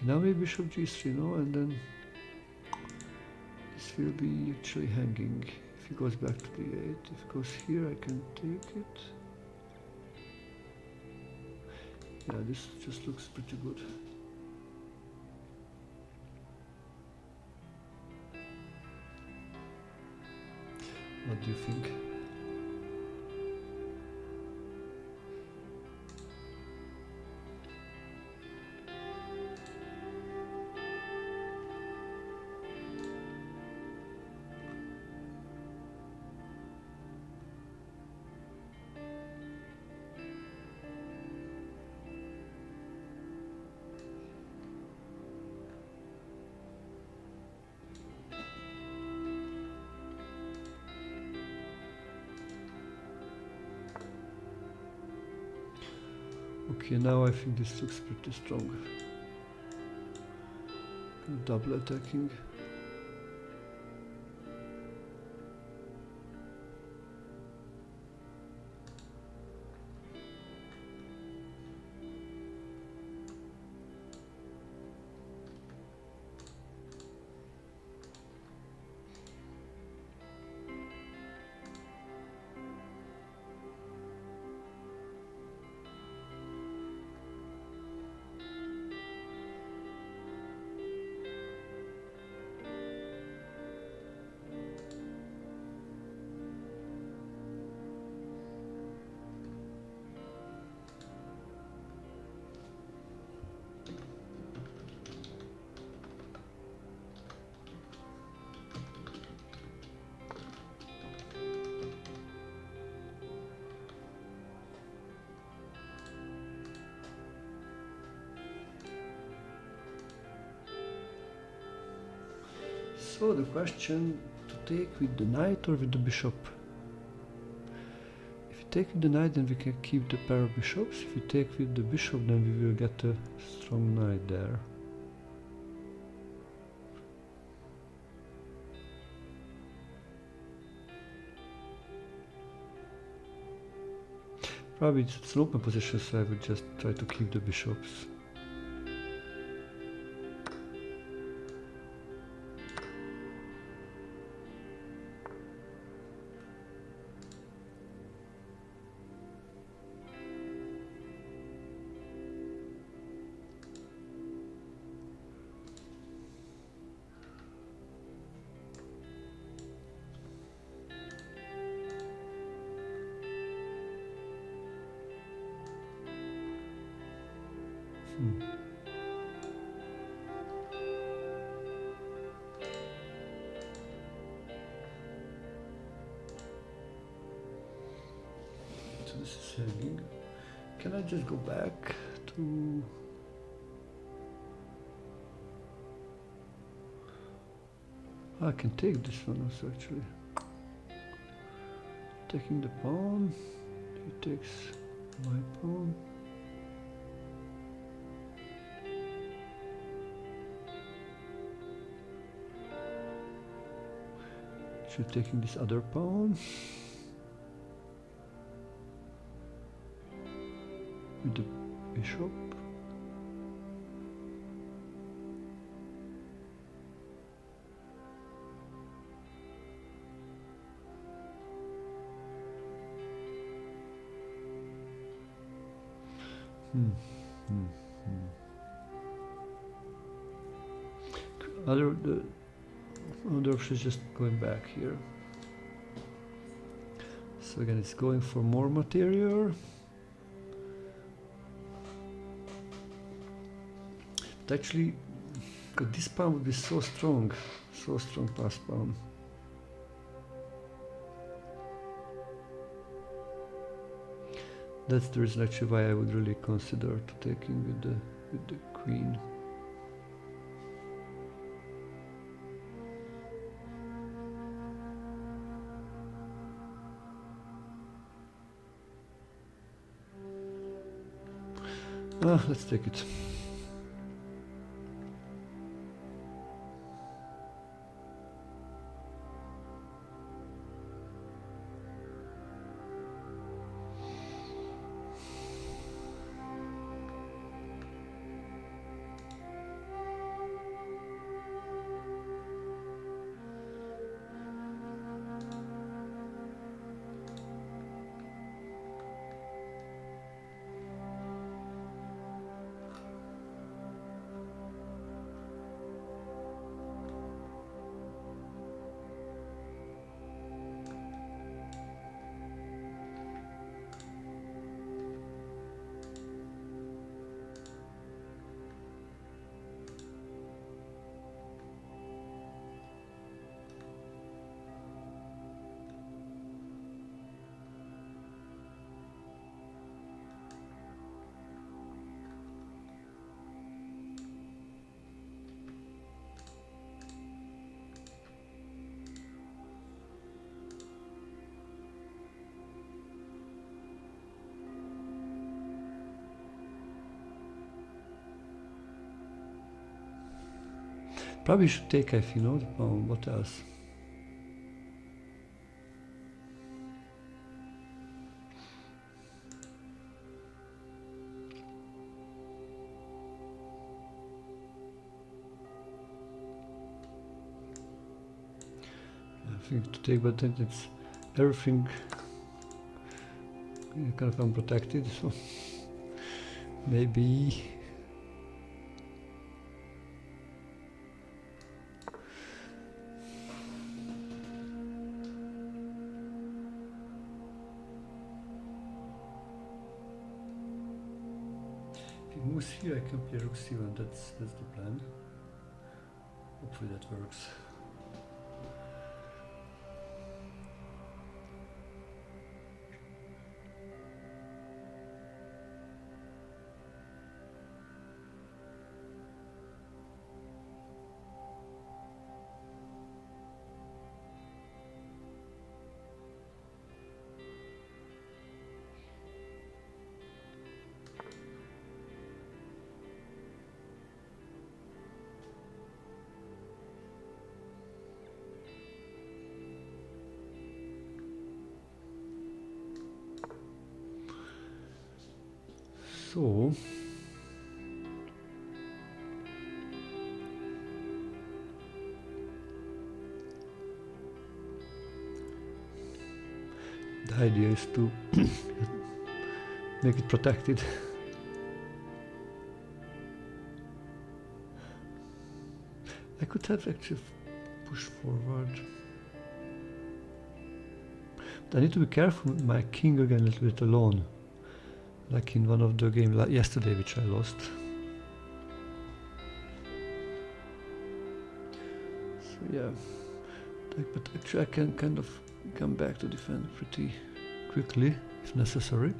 Speaker 1: Okay, now maybe bishop g3, no, and then this will be actually hanging. If he goes back to d8, if it goes here, I can take it. Yeah, this just looks pretty good. What do you think? Okay, now I think this looks pretty strong. Double attacking. So the question, to take with the knight or with the bishop? If you take with the knight, then we can keep the pair of bishops. If you take with the bishop, then we will get a strong knight there. Probably it's an open position, so I would just try to keep the bishops. So this is hanging. Can I just go back to... I can take this one also actually. Taking the pawn, he takes my pawn. Actually taking this other pawn. With the bishop. Other option is just going back here. So again, it's going for more material. But actually, this pawn would be so strong pass pawn. That's the reason actually why I would really consider to taking with the queen. Let's take it. Probably should take f, the pawn. What else? I think to take, but then it's everything kind of unprotected, so maybe. If he moves here, I can play rook c1. That's the plan. Hopefully that works. So the idea is to make it protected. I could have actually pushed forward. But I need to be careful with my king again a little bit alone. Like in one of the games like yesterday, which I lost. So yeah, but actually I can kind of come back to defend pretty quickly if necessary.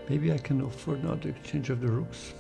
Speaker 1: Maybe I can offer now the exchange of the rooks.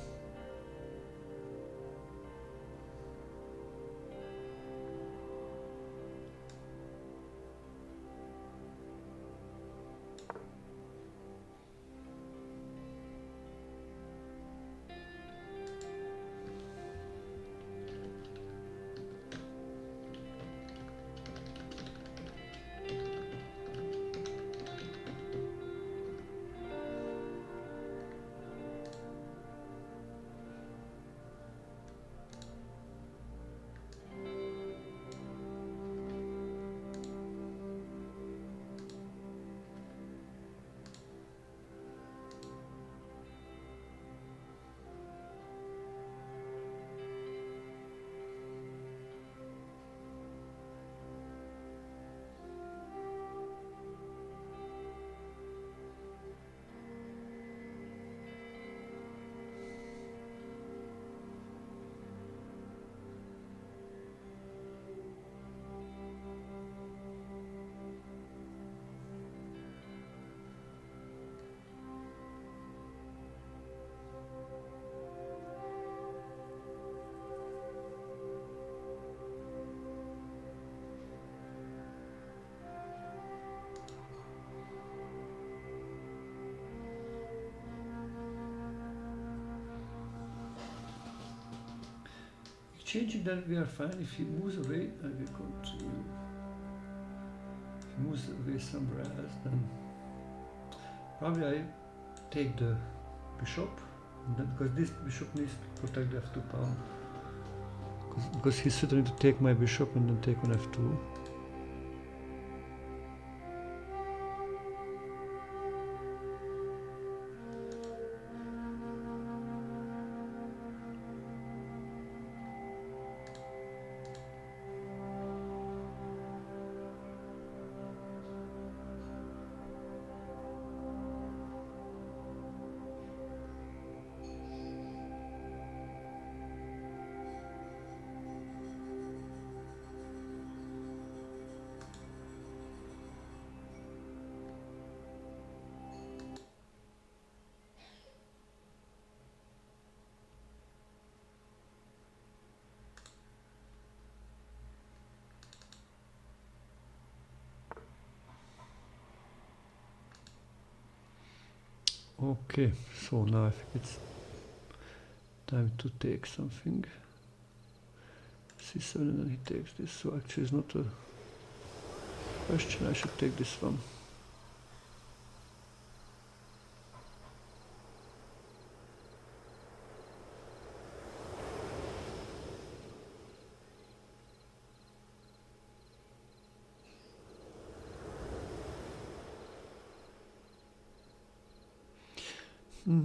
Speaker 1: changing, then we are fine. If he moves away, I will continue. If he moves away somewhere else, then probably I take the bishop, and then, because this bishop needs to protect the f2 pawn. Because he's threatening to take my bishop and then take on f2. Okay, so now I think it's time to take something. C7 and then he takes this, so actually it's not a question, I should take this one.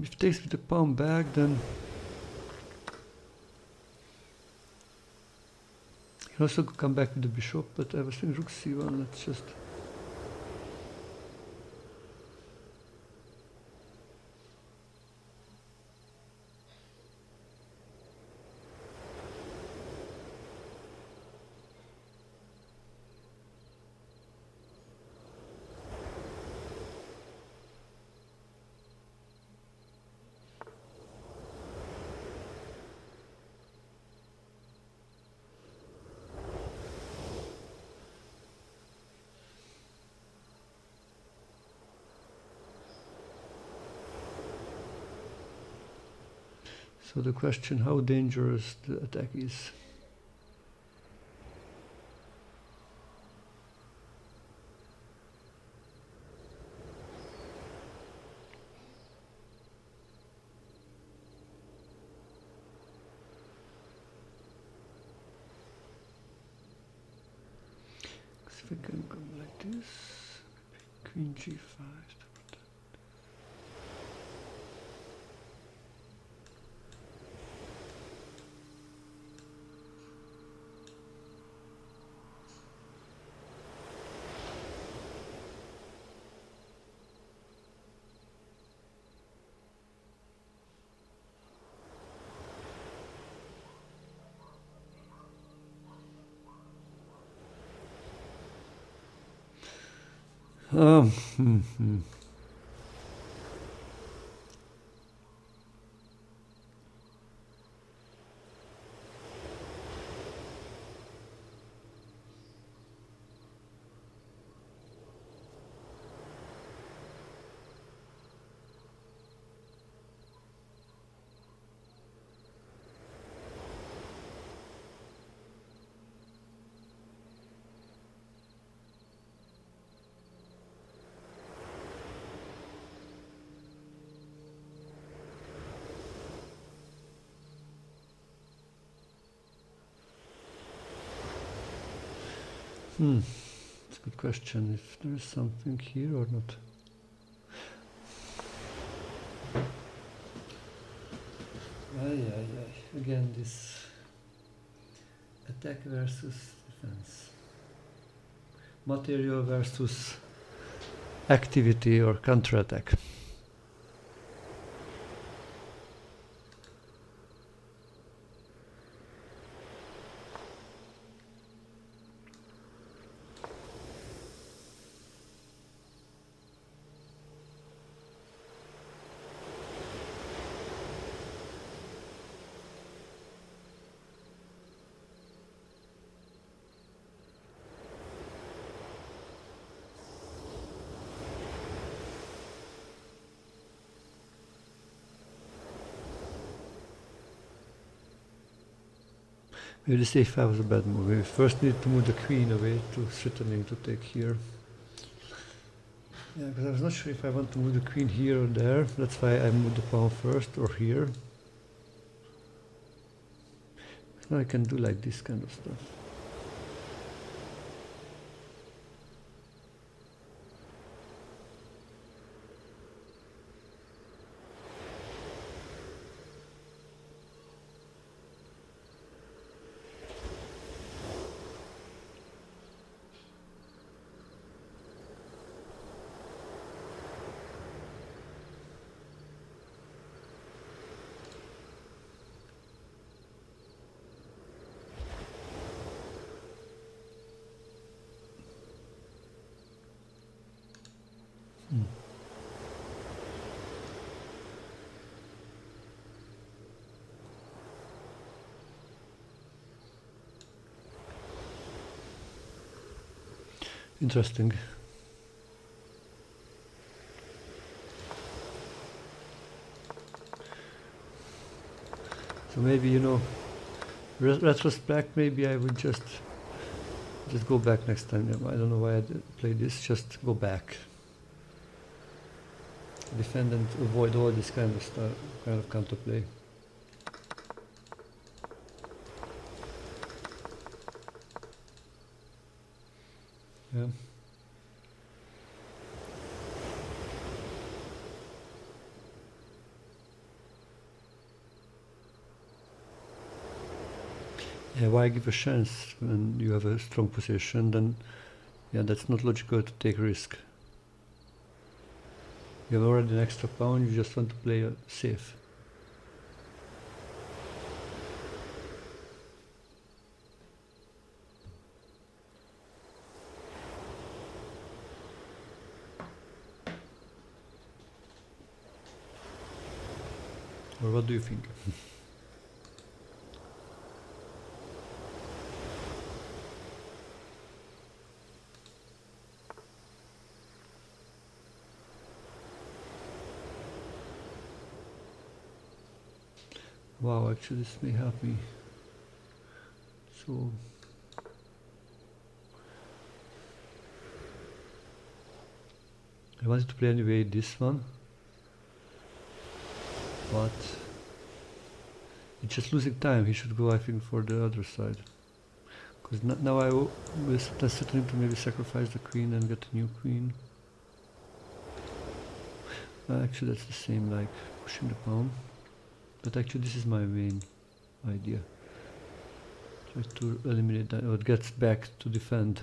Speaker 1: If he takes with the pawn back, then he can also come back with the bishop, but I was thinking rook c1, let's just... So the question, how dangerous the attack is. If we can go like this, queen g5. Hmm. It's a good question if there is something here or not. Again, this attack versus defense. Material versus activity or counterattack. Maybe this a5 was a bad move. We first need to move the queen away to threatening to take here. Yeah, because I was not sure if I want to move the queen here or there. That's why I moved the pawn first, or here. Now I can do like this kind of stuff. Interesting. So maybe, you know, retrospect, maybe I would just go back next time. I don't know why I play this, just go back. Defend and avoid all this kind of stuff, kind of counterplay. Yeah. Yeah, why give a chance when you have a strong position? Then, yeah, that's not logical to take risk. You have already an extra pawn, you just want to play safe. Or what do you think? Wow, actually this may help me. So I wanted to play anyway this one, but it's just losing time. He should go, I think, for the other side. Because now I will threatening to maybe sacrifice the queen and get a new queen. Actually that's the same, like pushing the pawn. But actually this is my main idea. Try to eliminate that, or it gets back to defend.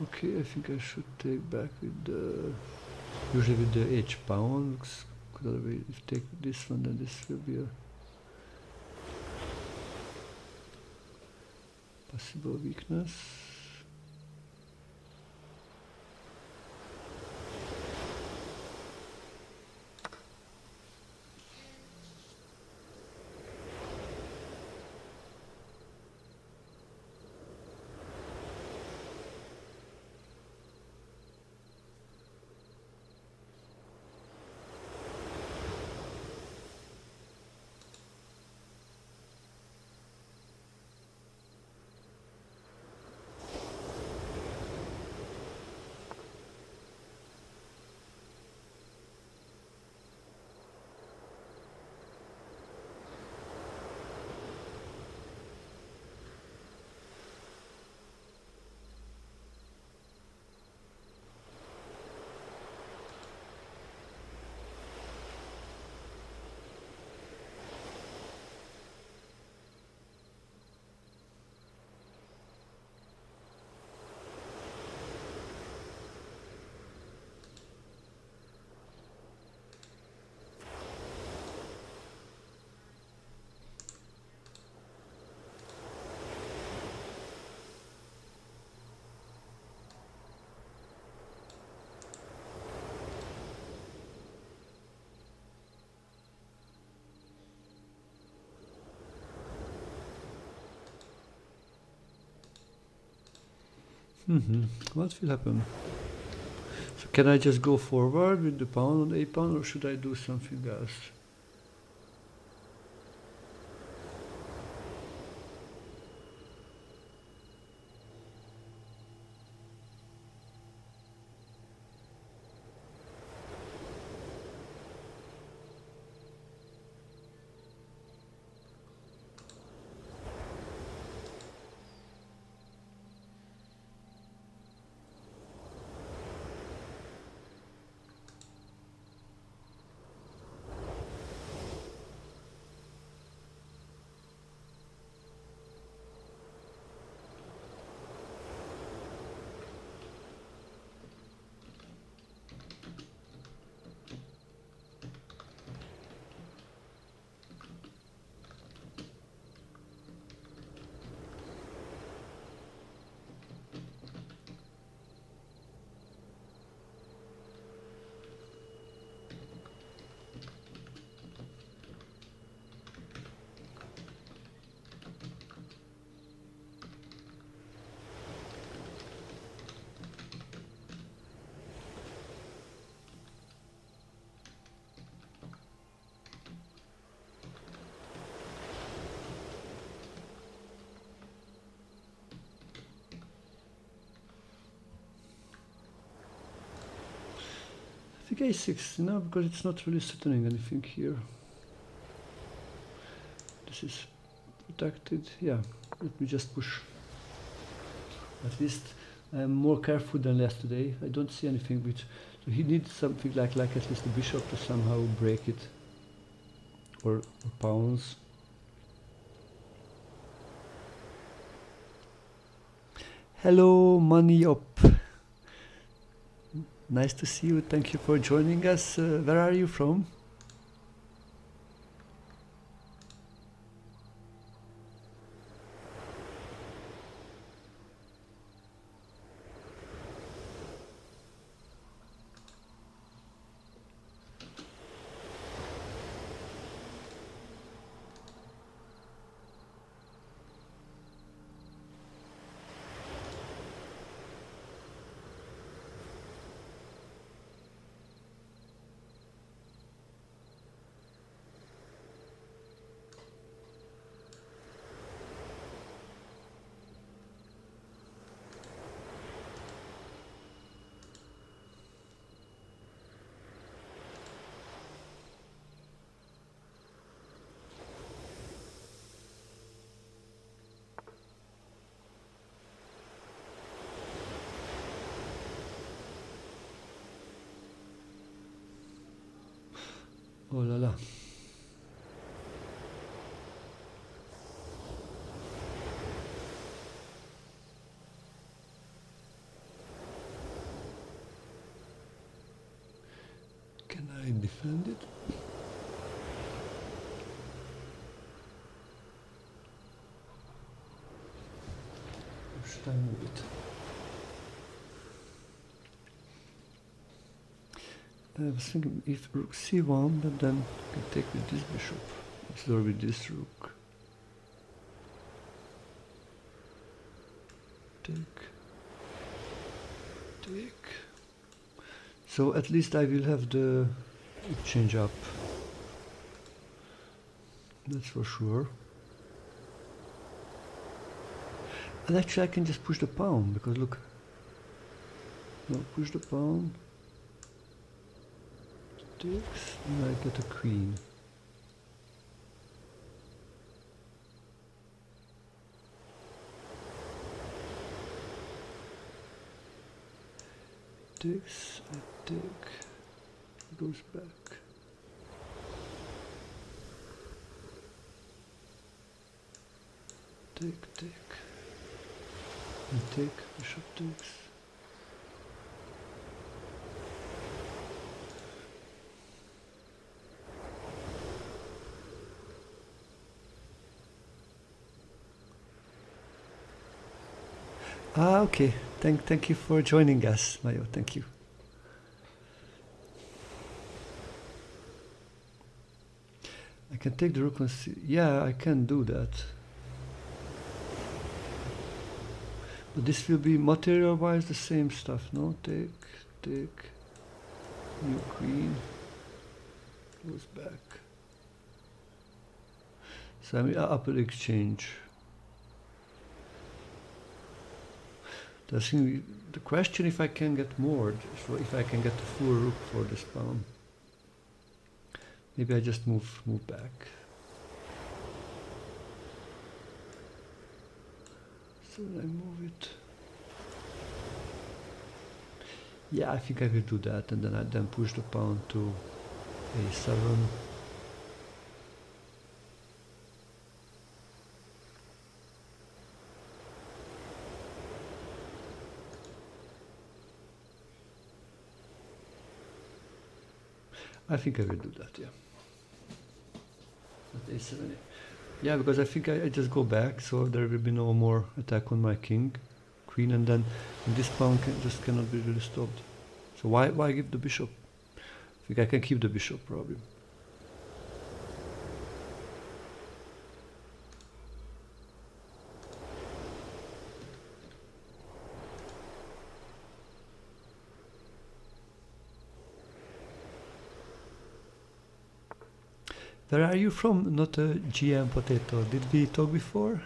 Speaker 1: Okay, I think I should take back with the, usually with the h pawn. Looks good. Other way. If you take this one, then this will be a possible weakness. What will happen? So can I just go forward with the pawn on a pawn, or should I do something else? I think a6, no, because it's not really threatening anything here. This is protected, yeah, let me just push. At least I'm more careful than yesterday. I don't see anything which, so he needs something like at least the bishop to somehow break it, or pawns. Hello, money up. Nice to see you. Thank you for joining us. Where are you from? Oh la la. Can I defend it? Or should I move it? I was thinking if rook c1, but then I can take with this bishop instead of with this rook. Take. Take. So at least I will have the exchange up. That's for sure. And actually I can just push the pawn, because look. No, push the pawn. Takes, and I get a queen. Takes, I take, goes back. Take, and take, bishop takes. Ah, okay. Thank you for joining us, Mayo. Thank you. I can take the rook on c. Yeah, I can do that. But this will be material-wise the same stuff, no? Take, new queen, goes back. So I mean, upper exchange. The question if I can get more, so if I can get a full rook for this pawn. Maybe I just move back. So I move it. Yeah, I think I will do that, and then I push the pawn to a7. I think I will do that, yeah. At a7. Yeah, because I think I just go back, so there will be no more attack on my queen, and then this pawn just cannot be really stopped. So why give the bishop? I think I can keep the bishop probably. Where are you from? Not a GM potato. Did we talk before?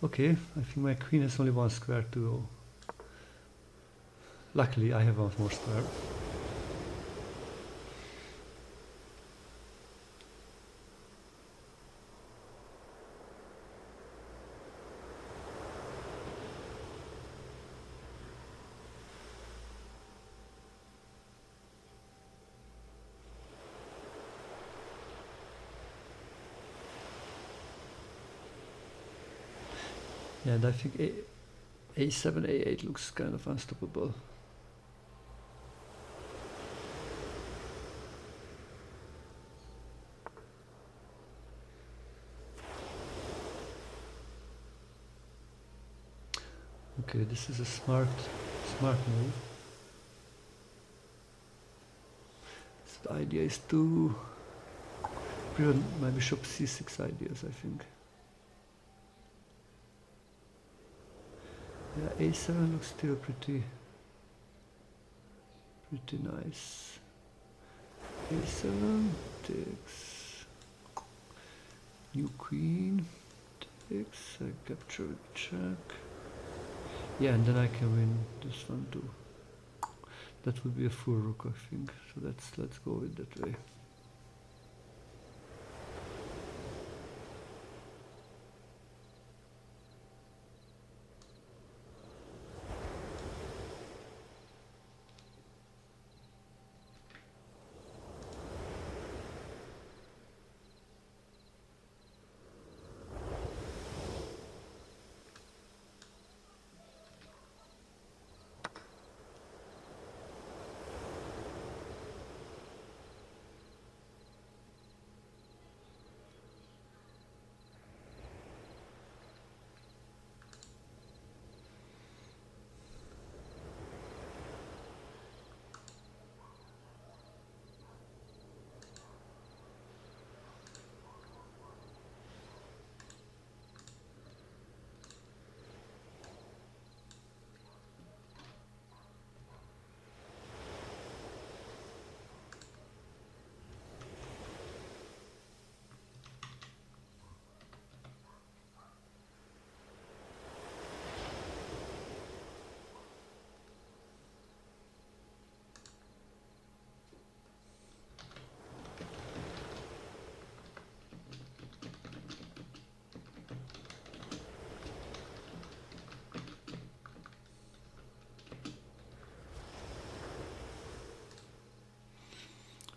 Speaker 1: Okay, I think my queen has only one square to go. Luckily, I have one more square. Yeah, and I think a7, a8 looks kind of unstoppable. Okay, this is a smart move. So the idea is to prevent my bishop c6 ideas, I think. Yeah, a7 looks still pretty nice. a7 takes, new queen takes, I capture check. Yeah, and then I can win this one too. That would be a full rook, I think. So let's go with that way.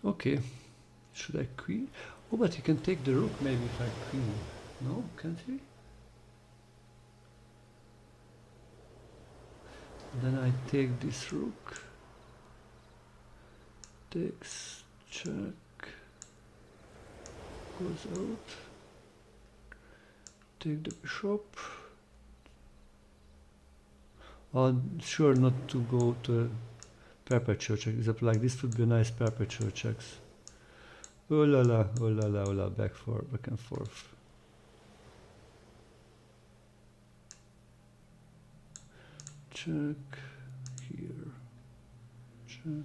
Speaker 1: Okay, should I queen? Oh, but he can take the rook maybe if I queen. No, can't he? Then I take this rook. Takes, check, goes out. Take the bishop. I'm sure not to go to a perpetual check, except like this would be a nice perpetual checks. Oh la la, oh la la, oh la, back and forth. Check, here, check.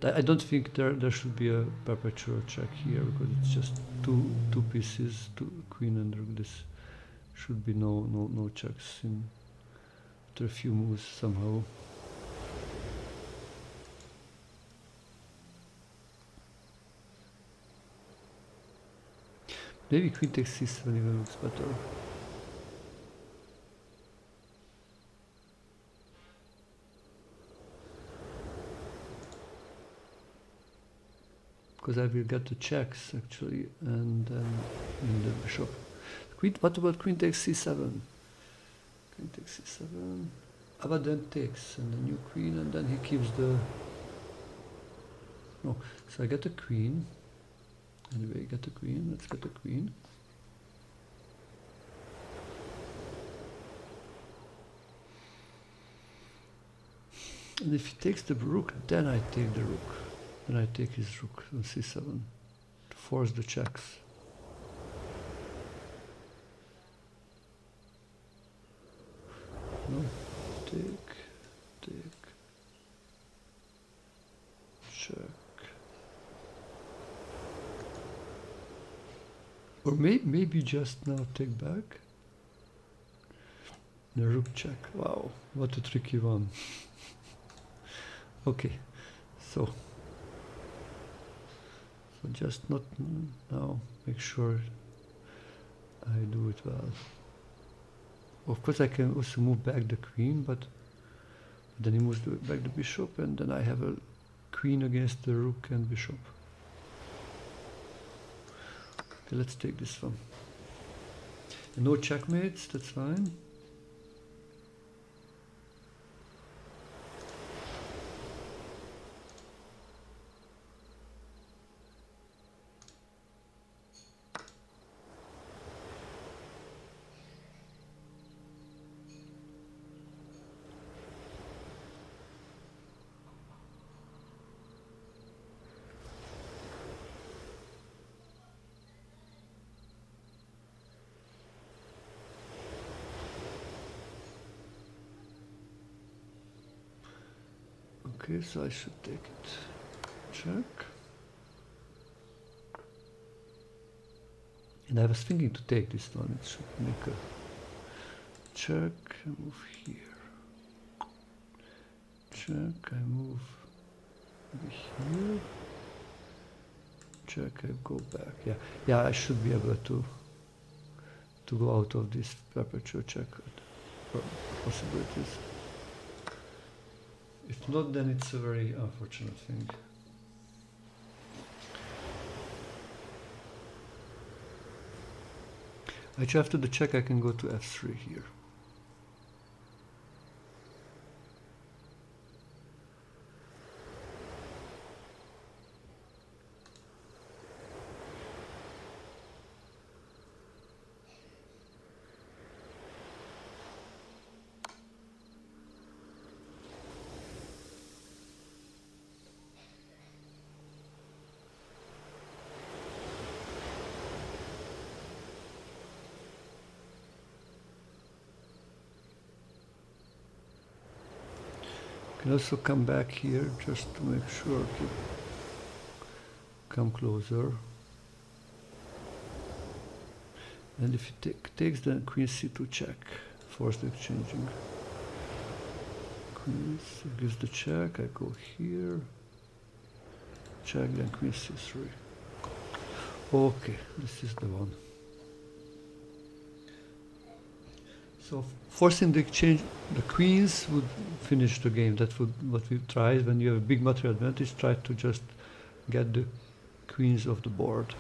Speaker 1: But I don't think there should be a perpetual check here, because it's just two pieces, queen and rook. This should be no checks in after a few moves somehow. Maybe queen takes c7 even looks better. Because I will get the checks actually, and then in the bishop. Queen. What about queen takes c7? Queen takes c7. But then takes, and then you queen, and then he keeps the. No, so I get a queen. Anyway, get a queen. Let's get a queen. And if he takes the rook, then I take the rook. Then I take his rook on c7 to force the checks. No, take, check. Or maybe just now take back. The rook check. Wow, what a tricky one. Okay, so just not now. Make sure I do it well. Of course, I can also move back the queen, but then he moves back the bishop, and then I have a queen against the rook and bishop. Okay, let's take this one. And no checkmates, that's fine. Okay, so I should take it. Check. And I was thinking to take this one. It should make a check. I move here. Check. I move here. Check. I go back. Yeah. I should be able to go out of this perpetual check possibilities. If not, then it's a very unfortunate thing. Actually, after the check, I can go to f3 here. Can also come back here just to make sure to come closer. And if he takes, then queen c2 check, force the exchanging. Queen gives the check. I go here. Check, then queen c3. Okay, this is the one. So forcing the exchange, the queens would finish the game. That's what we tried when you have a big material advantage. Try to just get the queens off the board.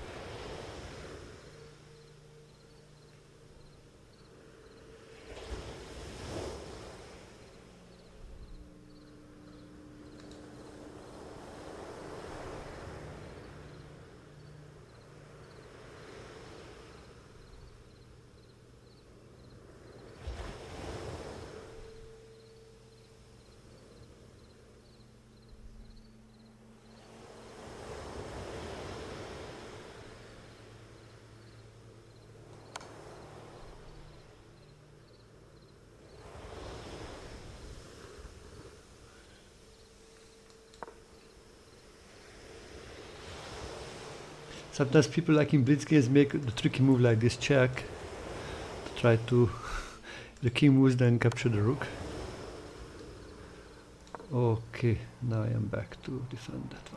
Speaker 1: Sometimes people like in blitz games make the tricky move like this check to try to the king moves then capture the rook. Okay, now I am back to defend that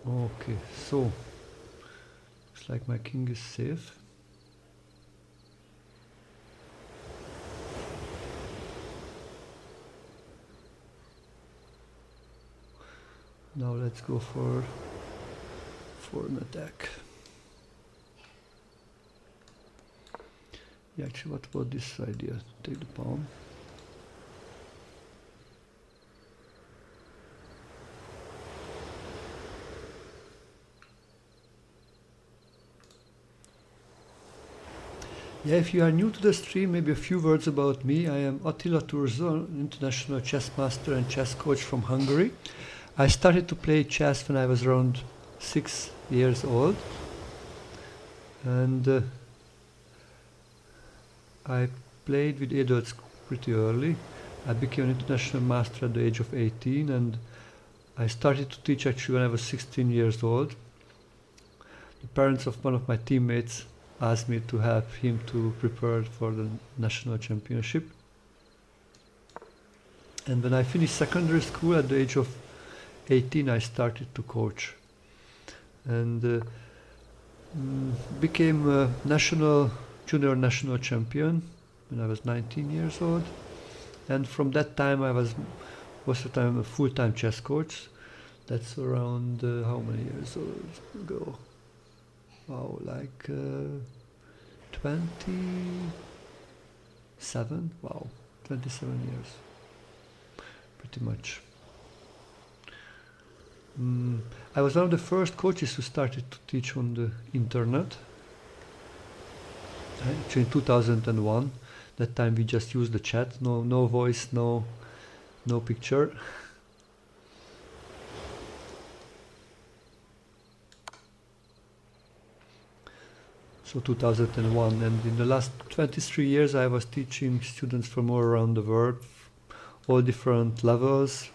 Speaker 1: one. Okay, so looks like my king is safe. Now let's go for an attack. Yeah, actually, what about this idea? Take the pawn. Yeah, if you are new to the stream, maybe a few words about me. I am Attila Turzo, international chess master and chess coach from Hungary. I started to play chess when I was around 6 years old, and I played with adults pretty early. I became an international master at the age of 18, and I started to teach actually when I was 16 years old. The parents of one of my teammates asked me to help him to prepare for the national championship. And when I finished secondary school at the age of 18, I started to coach, and became a junior national champion when I was 19 years old. And from that time I was most of the time a full-time chess coach. That's around how many years ago? Wow, like 27? Wow, 27 years. Pretty much. I was one of the first coaches who started to teach on the internet. Actually in 2001. That time we just used the chat, no voice, no picture. So 2001, and in the last 23 years I was teaching students from all around the world, all different levels.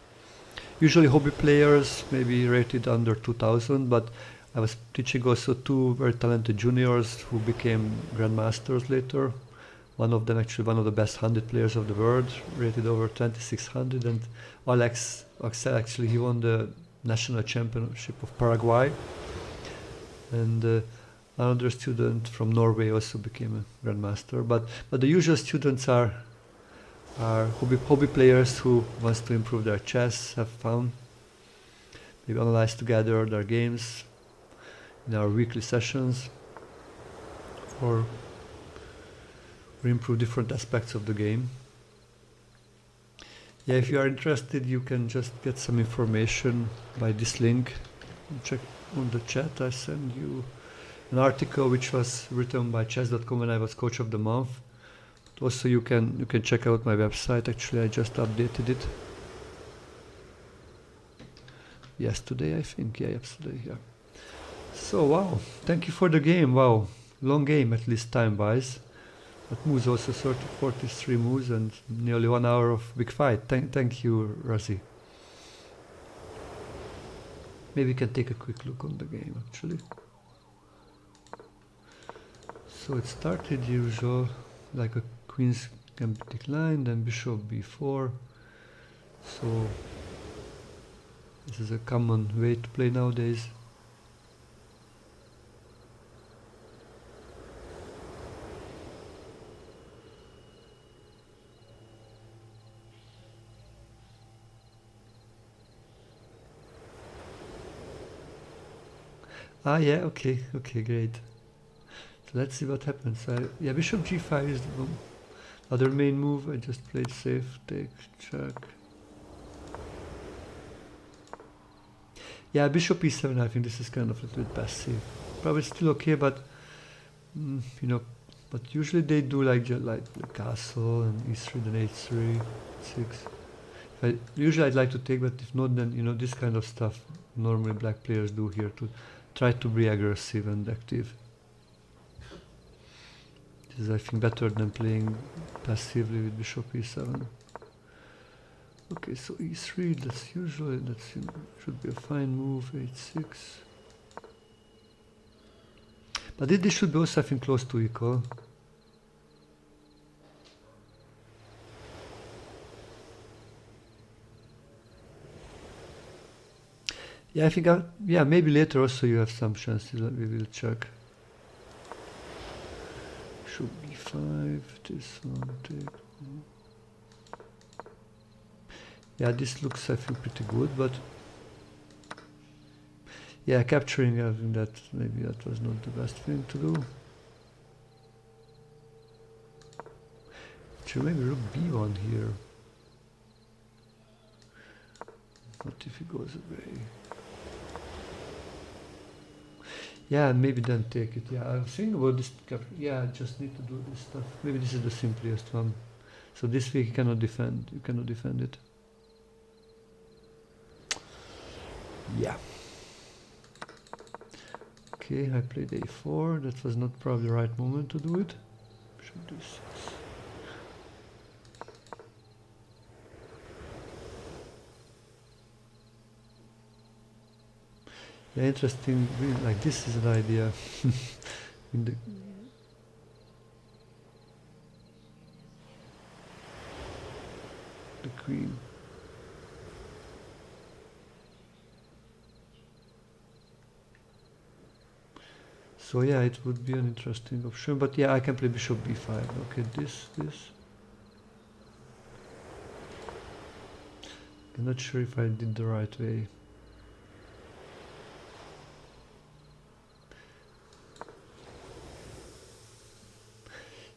Speaker 1: Usually hobby players, maybe rated under 2000, but I was teaching also two very talented juniors who became grandmasters later. One of them actually one of the best 100 players of the world, rated over 2600, and Axel actually he won the national championship of Paraguay. And another student from Norway also became a grandmaster. But the usual students are hobby players who wants to improve their chess, have fun, maybe analyze together their games in our weekly sessions, or improve different aspects of the game. Yeah, if you are interested, you can just get some information by this link. Check on the chat. I send you an article which was written by chess.com when I was coach of the month. Also, you can check out my website. Actually, I just updated it yesterday, I think. Yeah, yesterday. Yeah. So wow, thank you for the game. Wow, long game at least time-wise. But moves also 43 moves and nearly 1 hour of big fight. Thank you, Razi. Maybe we can take a quick look on the game actually. So it started usual like a queen's gambit decline, then bishop b4. So this is a common way to play nowadays. Ah, yeah, okay, okay, great. So let's see what happens. Yeah, bishop g5 is the other main move. I just played safe, take, check. Yeah, bishop e7, I think this is kind of a little bit passive. Probably still okay, but, you know, but usually they do like the castle and e3, then h3, 6. Usually I'd like to take, but if not, then, you know, this kind of stuff normally black players do here to try to be aggressive and active. This is, I think, better than playing passively with bishop e7. Okay, so e3, that's usually, should be a fine move, h6. But this should be also, I think, close to equal. Yeah, I think, yeah, maybe later also you have some chances, we will check. Should be 5, this one, take. Yeah, this looks, I think, pretty good, but yeah, capturing, I think that maybe that was not the best thing to do. Should maybe rook b1 here. What if he goes away? Yeah, maybe then take it. Yeah, I was thinking about this. Yeah, I just need to do this stuff. Maybe this is the simplest one. So this way you cannot defend. You cannot defend it. Yeah. Okay, I played a4. That was not probably the right moment to do it. Should do 6. Yeah, interesting. Like this is an idea. In the queen. So yeah, it would be an interesting option. But yeah, I can play bishop b5. Okay, this. I'm not sure if I did the right way.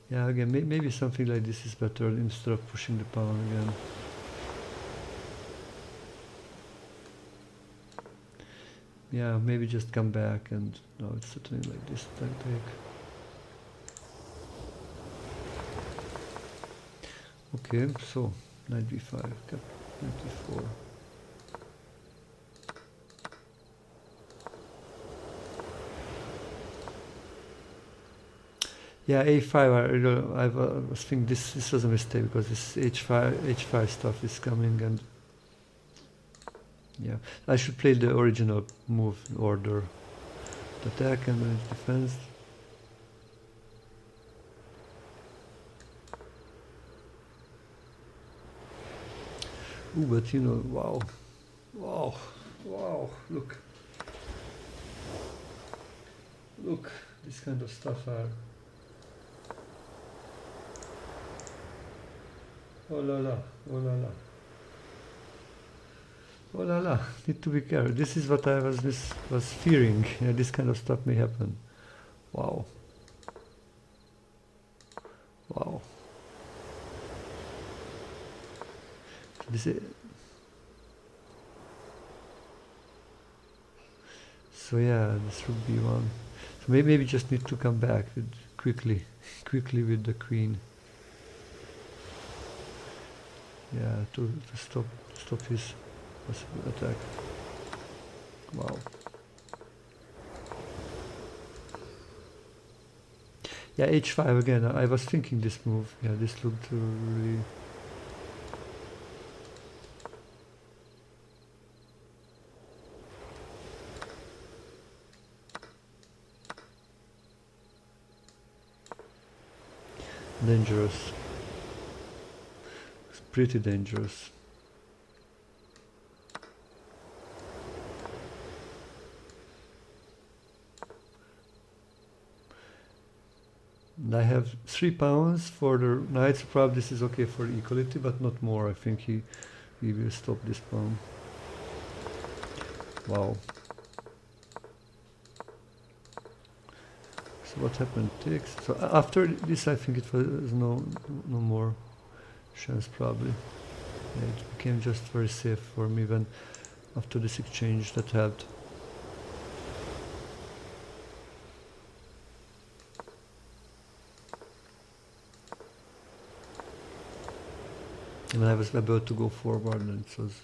Speaker 1: Yeah, again, maybe something like this is better instead of pushing the pawn again. Yeah, maybe just come back and no, it's something like this tactic. Okay, so knight b5, cap 94. Yeah, a5. I was thinking this was a mistake because this h5 stuff is coming, and yeah, I should play the original move order: attack and then defense. Ooh, but you know, wow! Look, this kind of stuff are. Oh la la, oh la la. Oh la la, need to be careful. This is what I was fearing. Yeah, this kind of stuff may happen. Wow. This is, so yeah, this would be one. So maybe just need to come back with quickly with the queen. Yeah, to stop his possible attack. Wow. Yeah, h5 again. I was thinking this move. Yeah, this looked really. Dangerous. It's pretty dangerous. And I have 3 pounds for the knight, so probably this is okay for equality, but not more. I think he will stop this pawn. Wow. So what happened? Takes. So after this, I think it was no more chance probably. Yeah, it became just very safe for me when after this exchange that helped. And I was able to go forward, and it was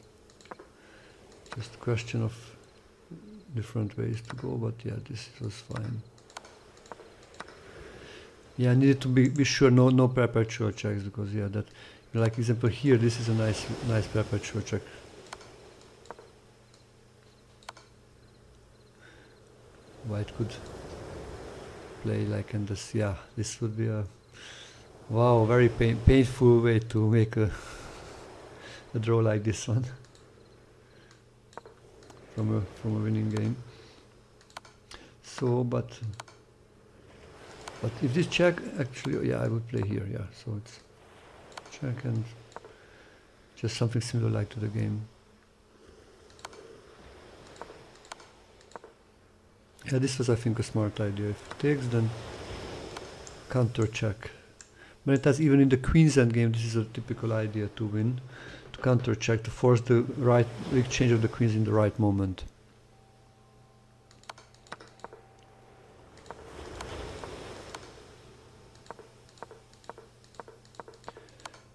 Speaker 1: just a question of different ways to go, but yeah, this was fine. Yeah, I needed to be sure no perpetual checks, because yeah, that, like example here, this is a nice perpetual check. White could play like, and this, yeah, this would be a wow, very painful way to make a draw like this one from a winning game. So, but if this check, actually, yeah, I would play here, yeah. So it's check and just something similar like to the game. Yeah, this was, I think, a smart idea. If it takes, then counter check. Many times, even in the Queen's endgame, this is a typical idea to win, to counter check, to force the right exchange of the queens in the right moment.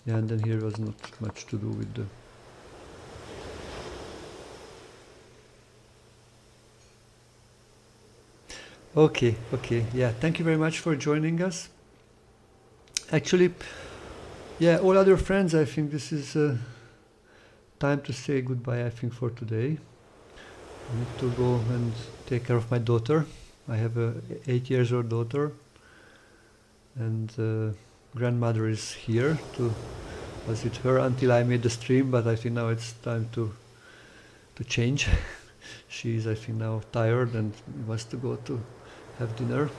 Speaker 1: Yeah, and then here was not much to do with the... Okay, yeah, thank you very much for joining us. Actually, yeah, all other friends, I think this is time to say goodbye, I think, for today. I need to go and take care of my daughter. I have a 8-year-old daughter, and grandmother is here to visit her until I made the stream, but I think now it's time to change. She is, I think, now tired and wants to go to have dinner.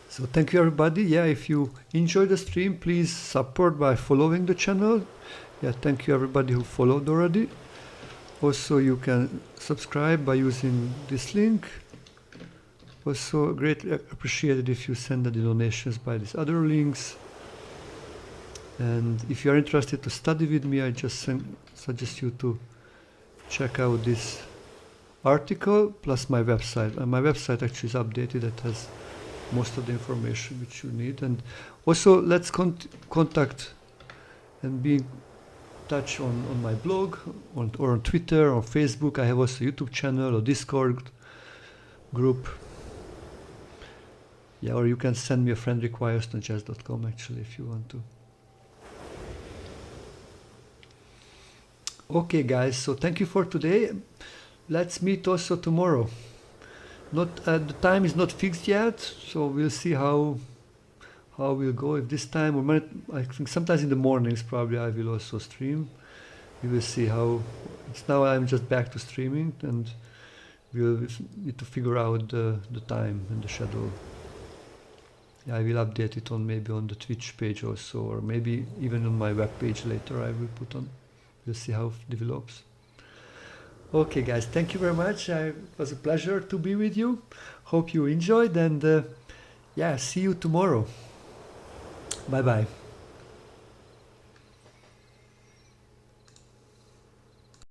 Speaker 1: So thank you, everybody. Yeah, if you enjoyed the stream, please support by following the channel. Yeah, thank you everybody who followed already. Also, you can subscribe by using this link. Also, greatly appreciated if you send the donations by these other links. And if you are interested to study with me, I just suggest you to check out this article plus my website. And my website actually is updated. It has most of the information which you need. And also, let's contact and be in touch on my blog, or on Twitter, or Facebook. I have also a YouTube channel or Discord group. Yeah, or you can send me a friend request on chess.com actually if you want to. Okay, guys, so thank you for today. Let's meet also tomorrow. The time is not fixed yet, so we'll see how we'll go. If this time, or I think sometimes in the mornings probably I will also stream. We will see how. It's now I'm just back to streaming, and we'll need to figure out the time and the schedule. I will update it maybe on the Twitch page also, or maybe even on my web page later I will put on. We'll see how it develops. Okay, guys, thank you very much. It was a pleasure to be with you. Hope you enjoyed, and yeah, see you tomorrow. Bye-bye.